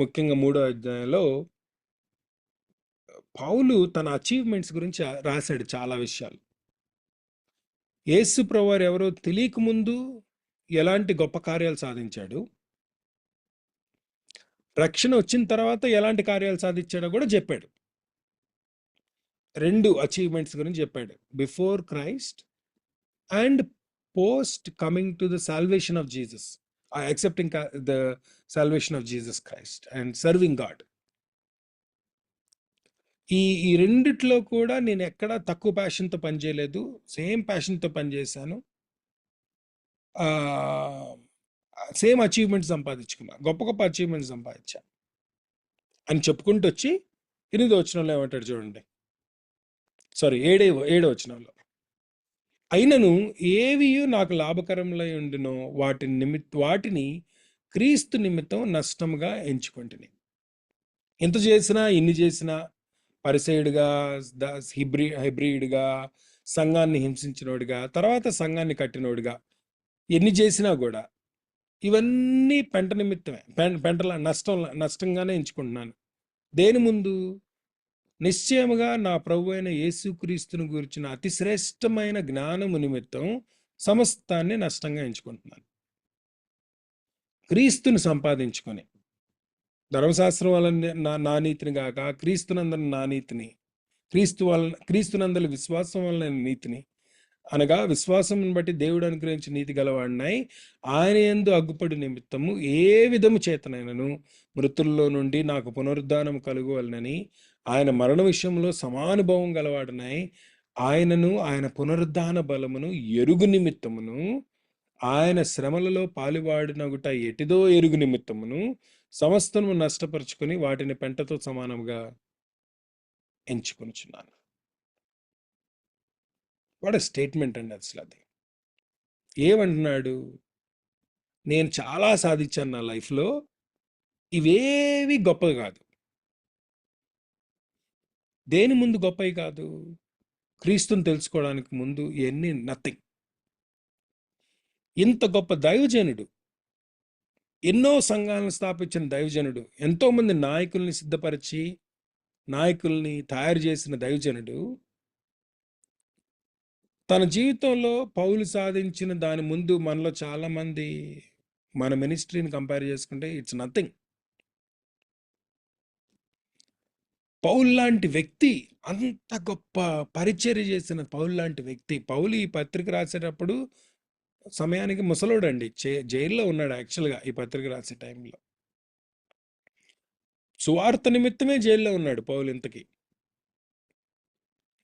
ముఖ్యంగా 3వ అధ్యాయంలో పౌలు తన అచీవ్మెంట్స్ గురించి రాశాడు చాలా విషయాలు. యేసు ప్రభువారు ఎవరో తెలియకముందు ఎలాంటి గొప్ప కార్యాలు సాధించాడు, రక్షణ వచ్చిన తర్వాత ఎలాంటి కార్యాలు సాధించాడో కూడా చెప్పాడు. 2 అచీవ్మెంట్స్ గురించి చెప్పాడు, before Christ and post coming to the salvation of Jesus, accepting the salvation of Jesus Christ and serving God. ఈ రెండిట్లో కూడా నేను ఎక్కడా తక్కువ ప్యాషన్తో పనిచేయలేదు, సేమ్ ప్యాషన్తో పనిచేశాను. సేమ్ అచీవ్మెంట్ సంపాదించుకున్నా, గొప్ప గొప్ప అచీవ్మెంట్ సంపాదించా అని చెప్పుకుంటూ వచ్చి 8వ వచనంలో ఏమంటాడు చూడండి. సారీ, ఏడో వచనంలో, అయినను ఏవియు నాకు లాభకరములై ఉండునో వాటిని క్రీస్తు నిమిత్తం నష్టముగా ఎంచుకొంటిని. ఎంత చేసినా, ఇన్ని చేసినా, పరిసయుడిగా, హైబ్రిడ్గా, సంఘాన్ని హింసించినోడిగా, తర్వాత సంఘాన్ని కట్టినోడిగా, ఎన్ని చేసినా కూడా ఇవన్నీ పెంట నిమిత్తమే, పెంటల నష్టంగానే ఎంచుకుంటున్నాను. దేని ముందు? నిశ్చయముగా నా ప్రభు అయిన యేసుక్రీస్తును గురించిన అతి శ్రేష్టమైన జ్ఞానము నిమిత్తం సమస్తాన్ని నష్టంగా ఎంచుకుంటున్నాను. క్రీస్తుని సంపాదించుకొని, ధర్మశాస్త్రం వల్ల నా నీతిని కాక క్రీస్తునందరి నా నీతిని, క్రీస్తునందరి విశ్వాసం వల్ల నీతిని, అనగా విశ్వాసం బట్టి దేవుడు అనుగ్రహించిన నీతి గలవాడినై ఆయన యందు అగ్గుపడి నిమిత్తము ఏ విధము చేతనైనను మృతుల్లో నుండి నాకు పునరుద్ధానం కలుగవలనని ఆయన మరణ విషయంలో సమానుభవం గలవాడినై ఆయనను, ఆయన పునరుద్ధాన బలమును ఎరుగు నిమిత్తమును, ఆయన శ్రమలలో పాలువాడినగుట ఎటిదో ఎరుగు నిమిత్తమును సమస్తము నష్టపరుచుకొని వాటిని పెంటతో సమానంగా ఎంచుకొనిచున్నాను. వాట్ స్టేట్మెంట్ అండి అసలు అది. ఏమంటున్నాడు? నేను చాలా సాధించాను నా లైఫ్లో, ఇవేవి గొప్పవి కాదు. దేని ముందు గొప్పవి కాదు? క్రీస్తుని తెలుసుకోవడానికి ముందు ఇవన్నీ నథింగ్. ఇంత గొప్ప దైవజనుడు, ఎన్నో సంఘాలను స్థాపించిన దైవజనుడు, ఎంతోమంది నాయకుల్ని సిద్ధపరిచి నాయకుల్ని తయారు చేసిన దైవజనుడు తన జీవితంలో పౌలు సాధించిన దాని ముందు మనలో చాలామంది మన మినిస్ట్రీని కంపేర్ చేసుకుంటే ఇట్స్ నథింగ్. పౌలు లాంటి వ్యక్తి, అంత గొప్ప పరిచర్య చేసిన పౌలు లాంటి వ్యక్తి, పౌలు ఈ పత్రిక రాసేటప్పుడు సమయానికి ముసలోడండి, జైల్లో ఉన్నాడు యాక్చువల్గా ఈ పత్రిక రాసే టైంలో. సువార్త నిమిత్తమే జైల్లో ఉన్నాడు పౌలు. ఇంతకీ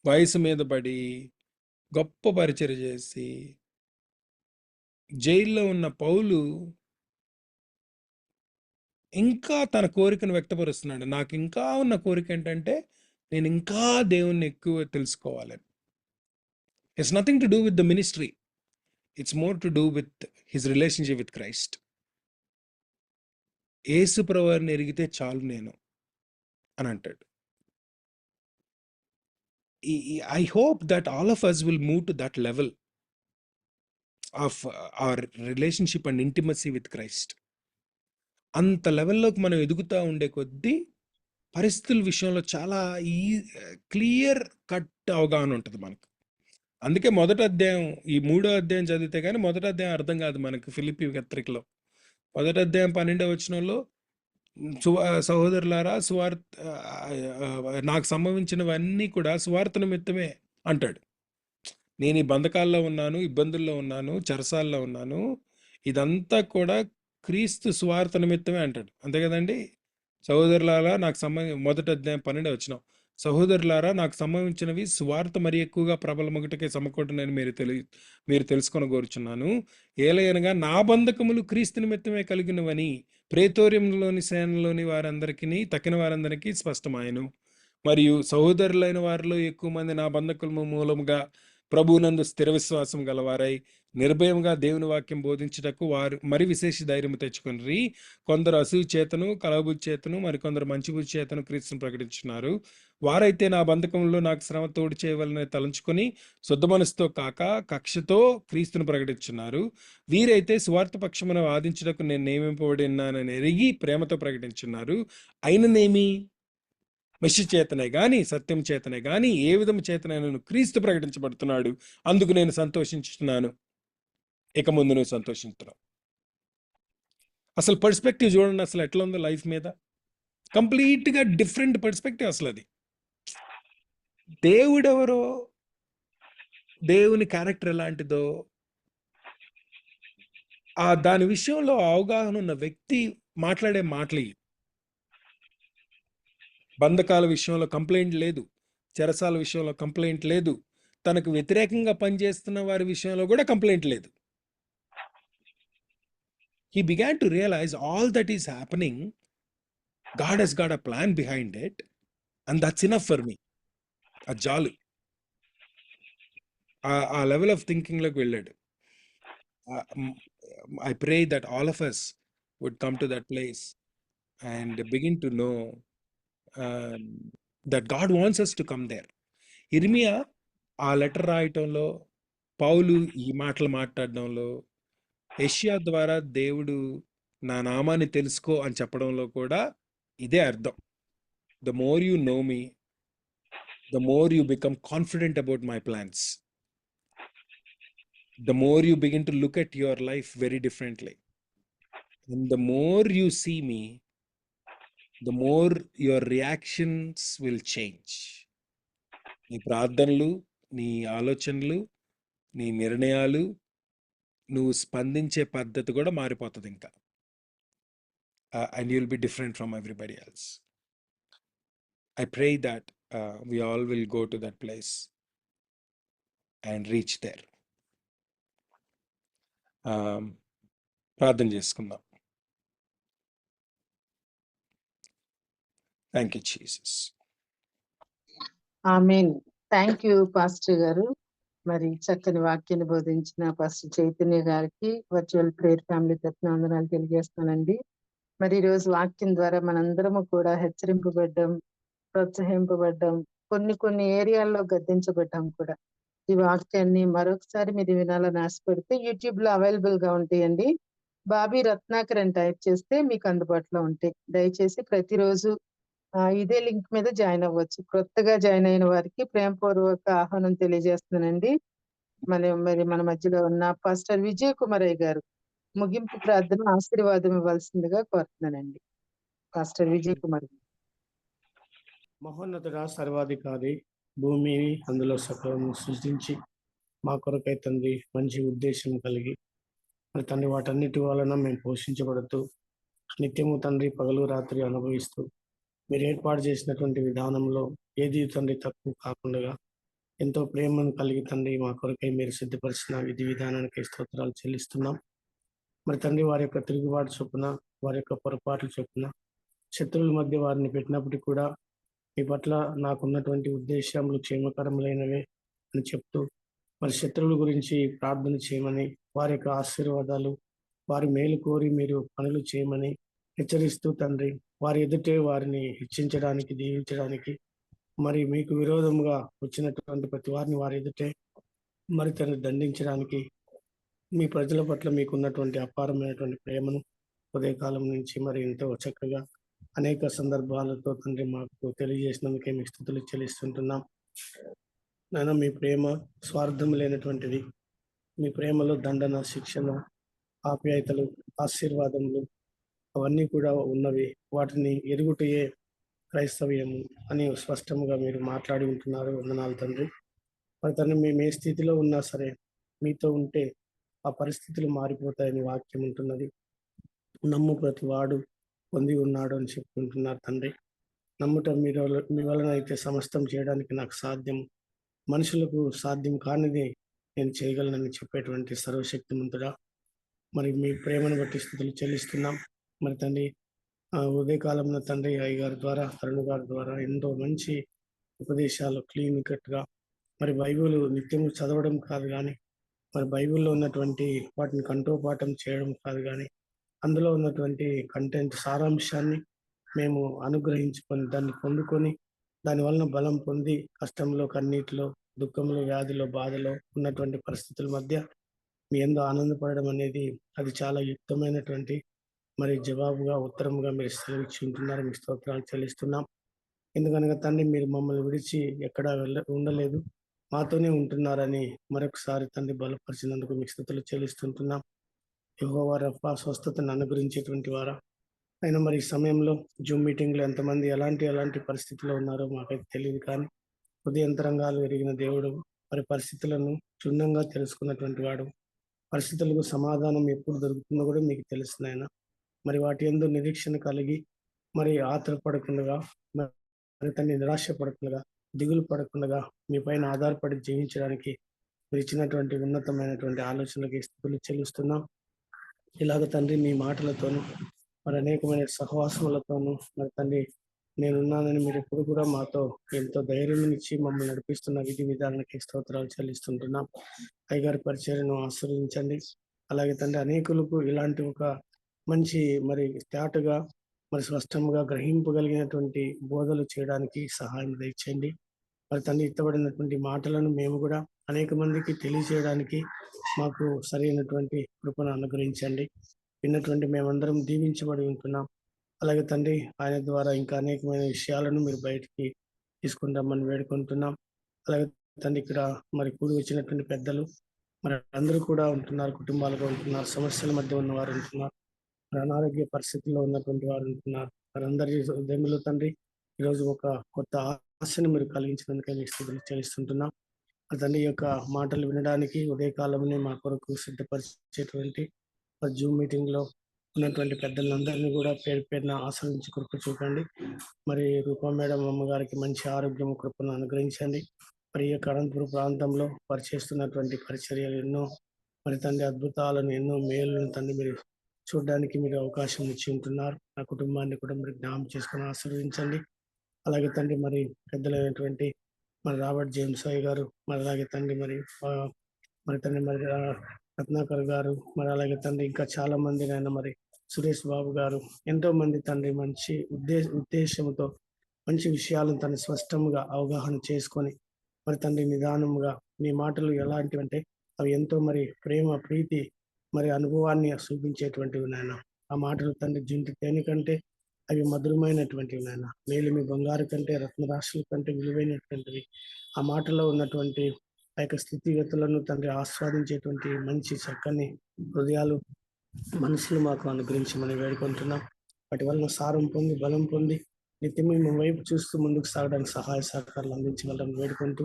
వయసు మీద పడి గొప్ప పరిచర్య చేసి జైల్లో ఉన్న పౌలు ఇంకా తన కోరికను వ్యక్తపరుస్తున్నాడు. నాకు ఇంకా ఉన్న కోరిక ఏంటంటే నేను ఇంకా దేవుణ్ణి ఎక్కువ తెలుసుకోవాలని. It's nothing to do with the ministry, it's more to do with his relationship with Christ. యేసు ప్రభువుని ఎరిగితే చాలు నేను అని అంటాడు. I hope that all of us will move to that level of our relationship and intimacy with Christ. అంత లెవెల్లోకి మనం ఎదుగుతూ ఉండే కొద్దీ పరిస్థితుల విషయంలో చాలా క్లియర్ కట్ అవగాహన ఉంటుంది మనకు. అందుకే మొదటి అధ్యాయం, ఈ 3వ అధ్యాయం చదివితే కానీ మొదటి అధ్యాయం అర్థం కాదు మనకు. ఫిలిప్పీ పత్రికలో మొదటి అధ్యాయం 12వ వచనంలో సహోదరులారా నాకు సంభవించినవన్నీ కూడా సువార్త నిమిత్తమే అంటాడు. నేను ఈ బంధకాల్లో ఉన్నాను, ఇబ్బందుల్లో ఉన్నాను, చెరసాల్లో ఉన్నాను, ఇదంతా కూడా క్రీస్తు సువార్త నిమిత్తమే అంటాడు. అంతే కదండి. సహోదరులారా నాకు మొదటి అధ్యాయం 12వ వచనం, సహోదరులారా నాకు సంభవించినవి సువార్త మరి ఎక్కువగా ప్రబలమగుటకే సమకూడనని మీరు తెలుసుకొని కోరుచున్నాను. ఏలయనగా నా బంధకములు క్రీస్తు నిమిత్తమే కలిగినవని ప్రేతోర్యంలోని సేనలోని వారందరికీ తక్కిన వారందరికీ స్పష్టమాయను. మరియు సహోదరులైన వారిలో ఎక్కువ మంది నా బంధకుల మూలముగా ప్రభువునందు స్థిర విశ్వాసం గలవారై నిర్భయంగా దేవుని వాక్యం బోధించుటకు వారు మరి విశేష ధైర్యం తెచ్చుకుని, కొందరు అసూయ చేతను, కలబుద్ధి చేతను, మరికొందరు మంచి బుద్ధి చేతను క్రీస్తును ప్రకటించున్నారు. వారైతే నా బంధకంలో నాకు శ్రమ తోడు చేయవలనని తలంచుకొని శుద్ధ మనసుతో కాక కక్షతో క్రీస్తును ప్రకటించున్నారు. వీరైతే సువార్త పక్షమున వాదించుటకు నేను నియమింపబడినానని ఎరిగి ప్రేమతో ప్రకటించున్నారు. అయిననేమి మెషి చేతనే గాని, సత్యం చేతనే గాని, ఏ విధము చేతనైనా క్రీస్తు ప్రకటించబడుతున్నాడు, అందుకు నేను సంతోషించుతున్నాను. ఇక ముందు నువ్వు సంతోషిస్తున్నావు. అసలు పర్స్పెక్టివ్ చూడండి, అసలు ఎట్లా ఉందో లైఫ్ మీద. కంప్లీట్గా డిఫరెంట్ పర్స్పెక్టివ్ అసలు అది. దేవుడెవరో, దేవుని క్యారెక్టర్ ఎలాంటిదో దాని విషయంలో అవగాహన ఉన్న వ్యక్తి మాట్లాడే మాటలు. బంధకాల విషయంలో కంప్లైంట్ లేదు, చెరసాల విషయంలో కంప్లైంట్ లేదు, తనకు వ్యతిరేకంగా పనిచేస్తున్న వారి విషయంలో కూడా కంప్లైంట్ లేదు. he began to realize all that is happening, God has got a plan behind it, and that's enough for me. ఆ జాలు ఆ లెవెల్ ఆఫ్ థింకింగ్లోకి వెళ్ళాడు. I pray that all of us would come to that place and begin to know um, that God wants us to come there. ఇర్మియా ఆ letter రాయటంలో, పౌలు ఈ మాటలు మాట్లాడడంలో, యెషయా ద్వారా దేవుడు నా నామాన్ని తెలుసుకో అని చెప్పడంలో కూడా ఇదే అర్థం. The more you know me, the more you become confident about my plans. The more you begin to look at your life very differently. And the more you see me, the more your reactions will change. నీ ప్రార్థనలు, నీ ఆలోచనలు, నీ నిర్ణయాలు, నువ్వు స్పందించే పద్ధతి కూడా మారిపోతుంది ఇంకా. And you'll be different from everybody else. I pray that we all will go to that place and reach there. ప్రార్థన చేసుకుందాం. Thank you Jesus. Amen. Thank you pastor గారు. మరి చక్కని వాక్యాన్ని బోధించిన పాస్టర్ చైతన్య గారికి వర్చువల్ ప్రేయర్ ఫ్యామిలీ తరఫున వందనాలు తెలియజేస్తానండి. మరి ఈ రోజు వాక్యం ద్వారా మనందరము కూడా హెచ్చరింపబడ్డాం, ప్రోత్సహింపబడ్డాం, కొన్ని ఏరియాల్లో గద్దించబడ్డాం కూడా. ఈ వాక్యాన్ని మరొకసారి మీరు వినాలని ఆశపడితే యూట్యూబ్ లో అవైలబుల్ గా ఉంటాయండి. బాబీ రత్నాకర్ అని టైప్ చేస్తే మీకు అందుబాటులో ఉంటాయి. దయచేసి ప్రతిరోజు ఇదే లింక్ మీద జాయిన్ అవ్వచ్చు. కొత్తగా జాయిన్ అయిన వారికి ప్రేమపూర్వక ఆహ్వానం తెలియజేస్తున్నానండి. మరి మన మధ్యలో ఉన్న పాస్టర్ విజయ్ కుమారయ్య గారు ముగింపు ప్రార్థన ఆశీర్వాదం ఇవ్వాల్సిందిగా కోరుతున్నానండి. పాస్టర్ విజయ్ కుమార్. మహోన్నతుడా, సర్వాధికారి, భూమిని అందులో సకలము సృష్టించి మా కొరకై తండ్రి మంచి ఉద్దేశం కలిగి మరి తండ్రి వాటన్నిటి వలన మేము పోషించబడుతూ నిత్యము తండ్రి పగలు రాత్రి అనుభవిస్తూ మీరు ఏర్పాటు చేసినటువంటి విధానంలో ఏది తండ్రి తక్కువ కాకుండా ఎంతో ప్రేమను కలిగి తండ్రి మా కొరకై మీరు సిద్ధపరిచిన విధి విధానానికి స్తోత్రాలు చెల్లిస్తున్నాం. మరి తండ్రి వారి యొక్క తిరుగుబాటు చొప్పున, వారి యొక్క పొరపాట్లు చొప్పున శత్రువుల మధ్య వారిని పెట్టినప్పటికీ కూడా మీ పట్ల నాకున్నటువంటి ఉద్దేశములు క్షేమకరములైనవే అని చెప్తూ మరి శత్రువుల గురించి ప్రార్థన చేయమని, వారి యొక్క ఆశీర్వాదాలు, వారి మేలు కోరి మీరు పనులు చేయమని హెచ్చరిస్తూ తండ్రి వారి ఎదుటే వారిని హెచ్చించడానికి, దీవించడానికి, మరి మీకు విరోధముగా వచ్చినటువంటి ప్రతి వారిని వారి ఎదుటే మరి తండ్రి దండించడానికి మీ ప్రజల పట్ల మీకున్నటువంటి అపారమైనటువంటి ప్రేమను ఉదయకాలం నుంచి మరి ఎంతో చక్కగా అనేక సందర్భాలతో తండ్రి మాకు తెలియజేసినందుకే మీకు స్తుతులు చెల్లిస్తుంటున్నాం. నాయన, మీ ప్రేమ స్వార్థం లేనటువంటిది. మీ ప్రేమలో దండన, శిక్షణ, ఆప్యాయతలు, ఆశీర్వాదములు అవన్నీ కూడా ఉన్నవి. వాటిని ఎరుగుటయే క్రైస్తవ్యము అని స్పష్టంగా మీరు మాట్లాడి ఉంటున్నారు. వందనాలు తండ్రి. మరి తండ్రి మేము ఏ స్థితిలో ఉన్నా సరే మీతో ఉంటే ఆ పరిస్థితులు మారిపోతాయని వాక్యం ఉంటున్నది. నమ్ము ప్రతి వాడు పొంది ఉన్నాడు అని చెప్పుకుంటున్నారు తండ్రి. నమ్ముట మీ వలన అయితే సమస్తం చేయడానికి నాకు సాధ్యం, మనుషులకు సాధ్యం కానిది నేను చేయగలనని చెప్పేటువంటి సర్వశక్తిమంతుడా, మరి మీ ప్రేమను బట్టి స్థితులు చెల్లిస్తున్నాం. మరి తండ్రి ఉదయకాలంలో తండ్రి అయ్యగారి ద్వారా, తరుణ్ గారి ద్వారా ఎంతో మంచి ఉపదేశాలు క్లీన్ కట్గా మరి బైబిల్ నిత్యము చదవడం కాదు కానీ, మరి బైబిల్లో ఉన్నటువంటి వాటిని కంఠోపాఠం చేయడం కాదు కానీ, అందులో ఉన్నటువంటి కంటెంట్ సారాంశాన్ని మేము అనుగ్రహించుకొని దాన్ని పొందుకొని దాని వలన బలం పొంది కష్టంలో, కన్నీటిలో, దుఃఖంలో, వ్యాధిలో, బాధలో ఉన్నటువంటి పరిస్థితుల మధ్య మీ యందు ఆనందపడడం అనేది అది చాలా యుక్తమైనటువంటి మరి జవాబుగా, ఉత్తరముగా మీరు సెలవిచ్చి ఉంటున్నారు. మీ స్తోత్రాలు చెల్లిస్తున్నాం. ఎందుకనగా తండ్రి మీరు మమ్మల్ని విడిచి ఎక్కడా ఉండలేదు, మాతోనే ఉంటున్నారని మరొకసారి తండ్రి బలపరిచినందుకు మీకు స్తుతులు చెల్లిస్తుంటున్నాం. యెహోవా రఫా, స్వస్థతను అనుగ్రహించేటువంటి వారా అయినా మరి ఈ సమయంలో జూమ్ మీటింగ్లో ఎంతమంది ఎలాంటి పరిస్థితుల్లో ఉన్నారో మాకైతే తెలియదు, కానీ హృదయంతరంగాలు ఎరిగిన దేవుడు, మరి పరిస్థితులను క్షుణ్ణంగా తెలుసుకున్నటువంటి వాడు, పరిస్థితులకు సమాధానం ఎప్పుడు దొరుకుతుందో కూడా మీకు తెలుస్తున్నాయన. మరి వాటి యందు నిరీక్షణ కలిగి మరి ఆత్రపడకుండా, మరి తన్ని నిరాశపడకుండా, దిగులు పడకుండా మీ పైన ఆధారపడి జీవించడానికి మీరు ఇచ్చినటువంటి ఉన్నతమైనటువంటి ఆలోచనలకి స్థితులు చెల్లిస్తున్నాం. ఇలాగ తండ్రి మీ మాటలతోనూ మరి అనేకమైన సహవాసములతోనూ మరి తండ్రి నేనున్నానని మీరు ఎప్పుడు కూడా మాతో ఎంతో ధైర్యం ఇచ్చి మమ్మల్ని నడిపిస్తున్న విధి విధానానికి స్తోత్రాలు చెల్లిస్తుంటున్నాం. అయ్యగారి పరిచర్యను ఆశీర్వదించండి. అలాగే తండ్రి అనేకులకు ఇలాంటి ఒక మంచి మరి తేటగా మరి స్పష్టంగా గ్రహింపగలిగినటువంటి బోధలు చేయడానికి సహాయం దయచేయండి. మరి తండ్రి ఇత్తబడినటువంటి మాటలను మేము కూడా అనేక మందికి తెలియజేయడానికి మాకు సరైనటువంటి కృపను అనుగ్రహించండి. విన్నటువంటి మేమందరం దీవించబడి ఉంటున్నాం. అలాగే తండ్రి ఆయన ద్వారా ఇంకా అనేకమైన విషయాలను మీరు బయటికి తీసుకుంటామని వేడుకుంటున్నాం. అలాగే తండ్రి ఇక్కడ మరి కూడి వచ్చినటువంటి పెద్దలు మరి అందరూ కూడా ఉంటున్నారు, కుటుంబాలుగా ఉంటున్నారు, సమస్యల మధ్య ఉన్న వారు ఉంటున్నారు, మరి అనారోగ్య పరిస్థితుల్లో ఉన్నటువంటి వారు ఉంటున్నారు. వారందరి హృదయంలో తండ్రి ఈరోజు ఒక కొత్త ఆశను మీరు కలిగించినందుకే మీకు స్తుతులు చెల్లిస్తుంటున్నాం. తండ్రి యొక్క మాటలు వినడానికి ఉదయకాలంలో మా కొరకు సిద్ధపరిచేటువంటి జూమ్ మీటింగ్ లో ఉన్నటువంటి పెద్దలందరినీ కూడా పేరు పేరున ఆశ్రయించి కృప చూపండి. మరి రూపా మేడం అమ్మగారికి మంచి ఆరోగ్యం కృపను అనుగ్రహించండి. మరి ఈ యొక్క అనంతపురం ప్రాంతంలో పరిచేస్తున్నటువంటి పరిచర్యలు ఎన్నో మరి తండ్రి అద్భుతాలను ఎన్నో మేలులను తండ్రి మీరు చూడడానికి మీరు అవకాశం ఇచ్చి ఉంటున్నారు. నా కుటుంబాన్ని కూడా మీరు జ్ఞాపకం చేసుకుని ఆశీర్వదించండి. అలాగే తండ్రి మరి పెద్దలైనటువంటి మరి రాబర్ట్ జేమ్స్ అయ్య గారు మరి అలాగే తండ్రి మరి తండ్రి మరి రత్నాకర్ గారు మరి అలాగే తండ్రి ఇంకా చాలా మంది నాయన మరి సురేష్ బాబు గారు ఎంతో మంది తండ్రి మంచి ఉద్దేశంతో మంచి విషయాలను తండ్రి స్పష్టంగా అవగాహన చేసుకొని మరి తండ్రి నిదానంగా మీ మాటలు ఎలాంటివంటే అవి ఎంతో మరి ప్రేమ ప్రీతి మరి అనుభవాన్ని చూపించేటువంటివి నాయన. ఆ మాటలు తండ్రి జుంటి తేనె కంటే అవి మధురమైనటువంటివి నాయన. మేలు మీ బంగారు కంటే రత్నరాశుల కంటే విలువైనటువంటివి. ఆ మాటలో ఉన్నటువంటి ఆ యొక్క స్థితిగతులను తండ్రి ఆస్వాదించేటువంటి మంచి చక్కని హృదయాలు మనసులు మాకు అనుగ్రహించమని వేడుకుంటున్నాం. వాటి వలన సారం పొంది బలం పొంది నిత్యం మేము వైపు చూస్తూ ముందుకు సాగడానికి సహాయ సహకారాలు అందించగలని వేడుకుంటూ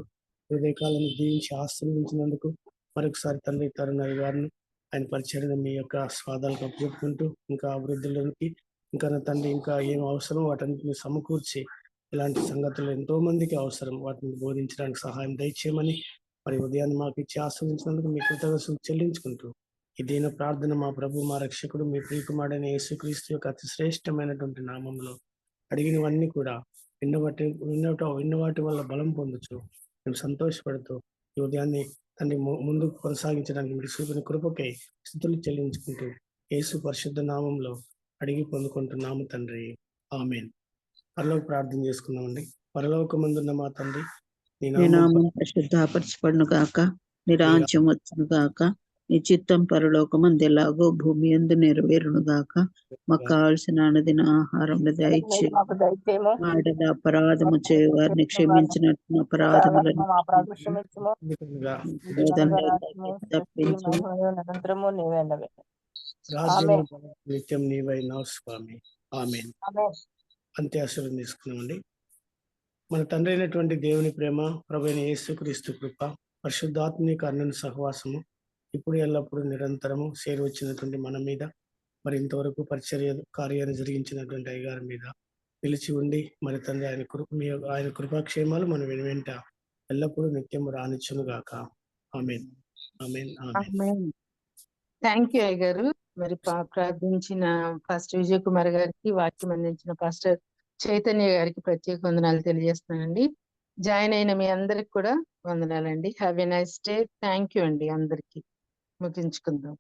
హృదయకాలను దీవించి ఆశీర్వదించినందుకు మరొకసారి తండ్రి తరుణయ్య గారిని ఆయన పరిచయం మీ యొక్క స్వాదాలకు అప్పచెప్పుకుంటూ ఇంకా అభివృద్ధిలోనికి ఇంకా నా తండ్రి ఇంకా ఏం అవసరం వాటన్నిటిని సమకూర్చి ఇలాంటి సంగతులు ఎంతో మందికి అవసరం వాటిని బోధించడానికి సహాయం దయచేయమని మరి ఉదయాన్ని మాకు ఇచ్చి ఆస్వాదించినందుకు మీ కృతజ్ఞతలు చెల్లించుకుంటూ ఈ దీన ప్రార్థన మా ప్రభు మా రక్షకుడు మీ ప్రియకుమారుడైన యేసుక్రీస్తు యొక్క అతి శ్రేష్టమైనటువంటి నామంలో అడిగినవన్నీ కూడా విన్న వాటి వల్ల బలం పొందొచ్చు మేము సంతోషపడుతూ ఈ ఉదయాన్ని తండ్రి ముందుకు కొనసాగించడానికి మీరు చూపిన కృపకై స్తుతులు చెల్లించుకుంటూ యేసు పరిశుద్ధ నామంలో అడిగి పొందుకుంటున్నాము తండ్రి. ఆమేన్. పరలోక ప్రార్థన చేసుకున్నామండి. పరలోకమందున్న మా తండ్రి నీ నామం పరిశుద్ధపరచబడును గాక, నీ రాజ్యం వచ్చును గాక, నీ చిత్తం పరలోకమందు ఎలాగో భూమి యందు నెరవేరును గాక. మాకు కావలసిన అనుదిన ఆహారములు దయచేయము. మా అపరాధము చేయు వారిని క్షమించినట్టు అపరాధములను నిత్యం నీవైనావు స్వామి. ఆమేన్. అంత్యాశీర్వాదం తీసుకున్నామండి. మన తండ్రి అయినటువంటి దేవుని ప్రేమ, ప్రభువైన యేసుక్రీస్తు కృప, పరిశుద్ధాత్మని కరుణను సహవాసము ఇప్పుడు ఎల్లప్పుడూ నిరంతరము చేరువచ్చినటువంటి మన మీద మరి ఇంతవరకు పరిచర్య కార్యాన్ని జరిగించినటువంటి అయ్యగారి మీద నిలిచి ఉండి మరి తండ్రి ఆయన కృపాక్షేమాలు మన వెంట ఎల్లప్పుడూ నిత్యం రానిచ్చును గాక. ఆమేన్. ఆమేన్. ఆమేన్. థ్యాంక్ యూ అయ్యగారు. మరి ప్రార్థించిన పాస్టర్ విజయ్ కుమార్ గారికి, వాక్యం అందించిన పాస్టర్ చైతన్య గారికి ప్రత్యేక వందనాలు తెలియజేస్తానండి. జాయిన్ అయిన మీ అందరికి కూడా వందనాలండి. Have a nice day. Thank you అండి. అందరికి ముగించుకుందాం.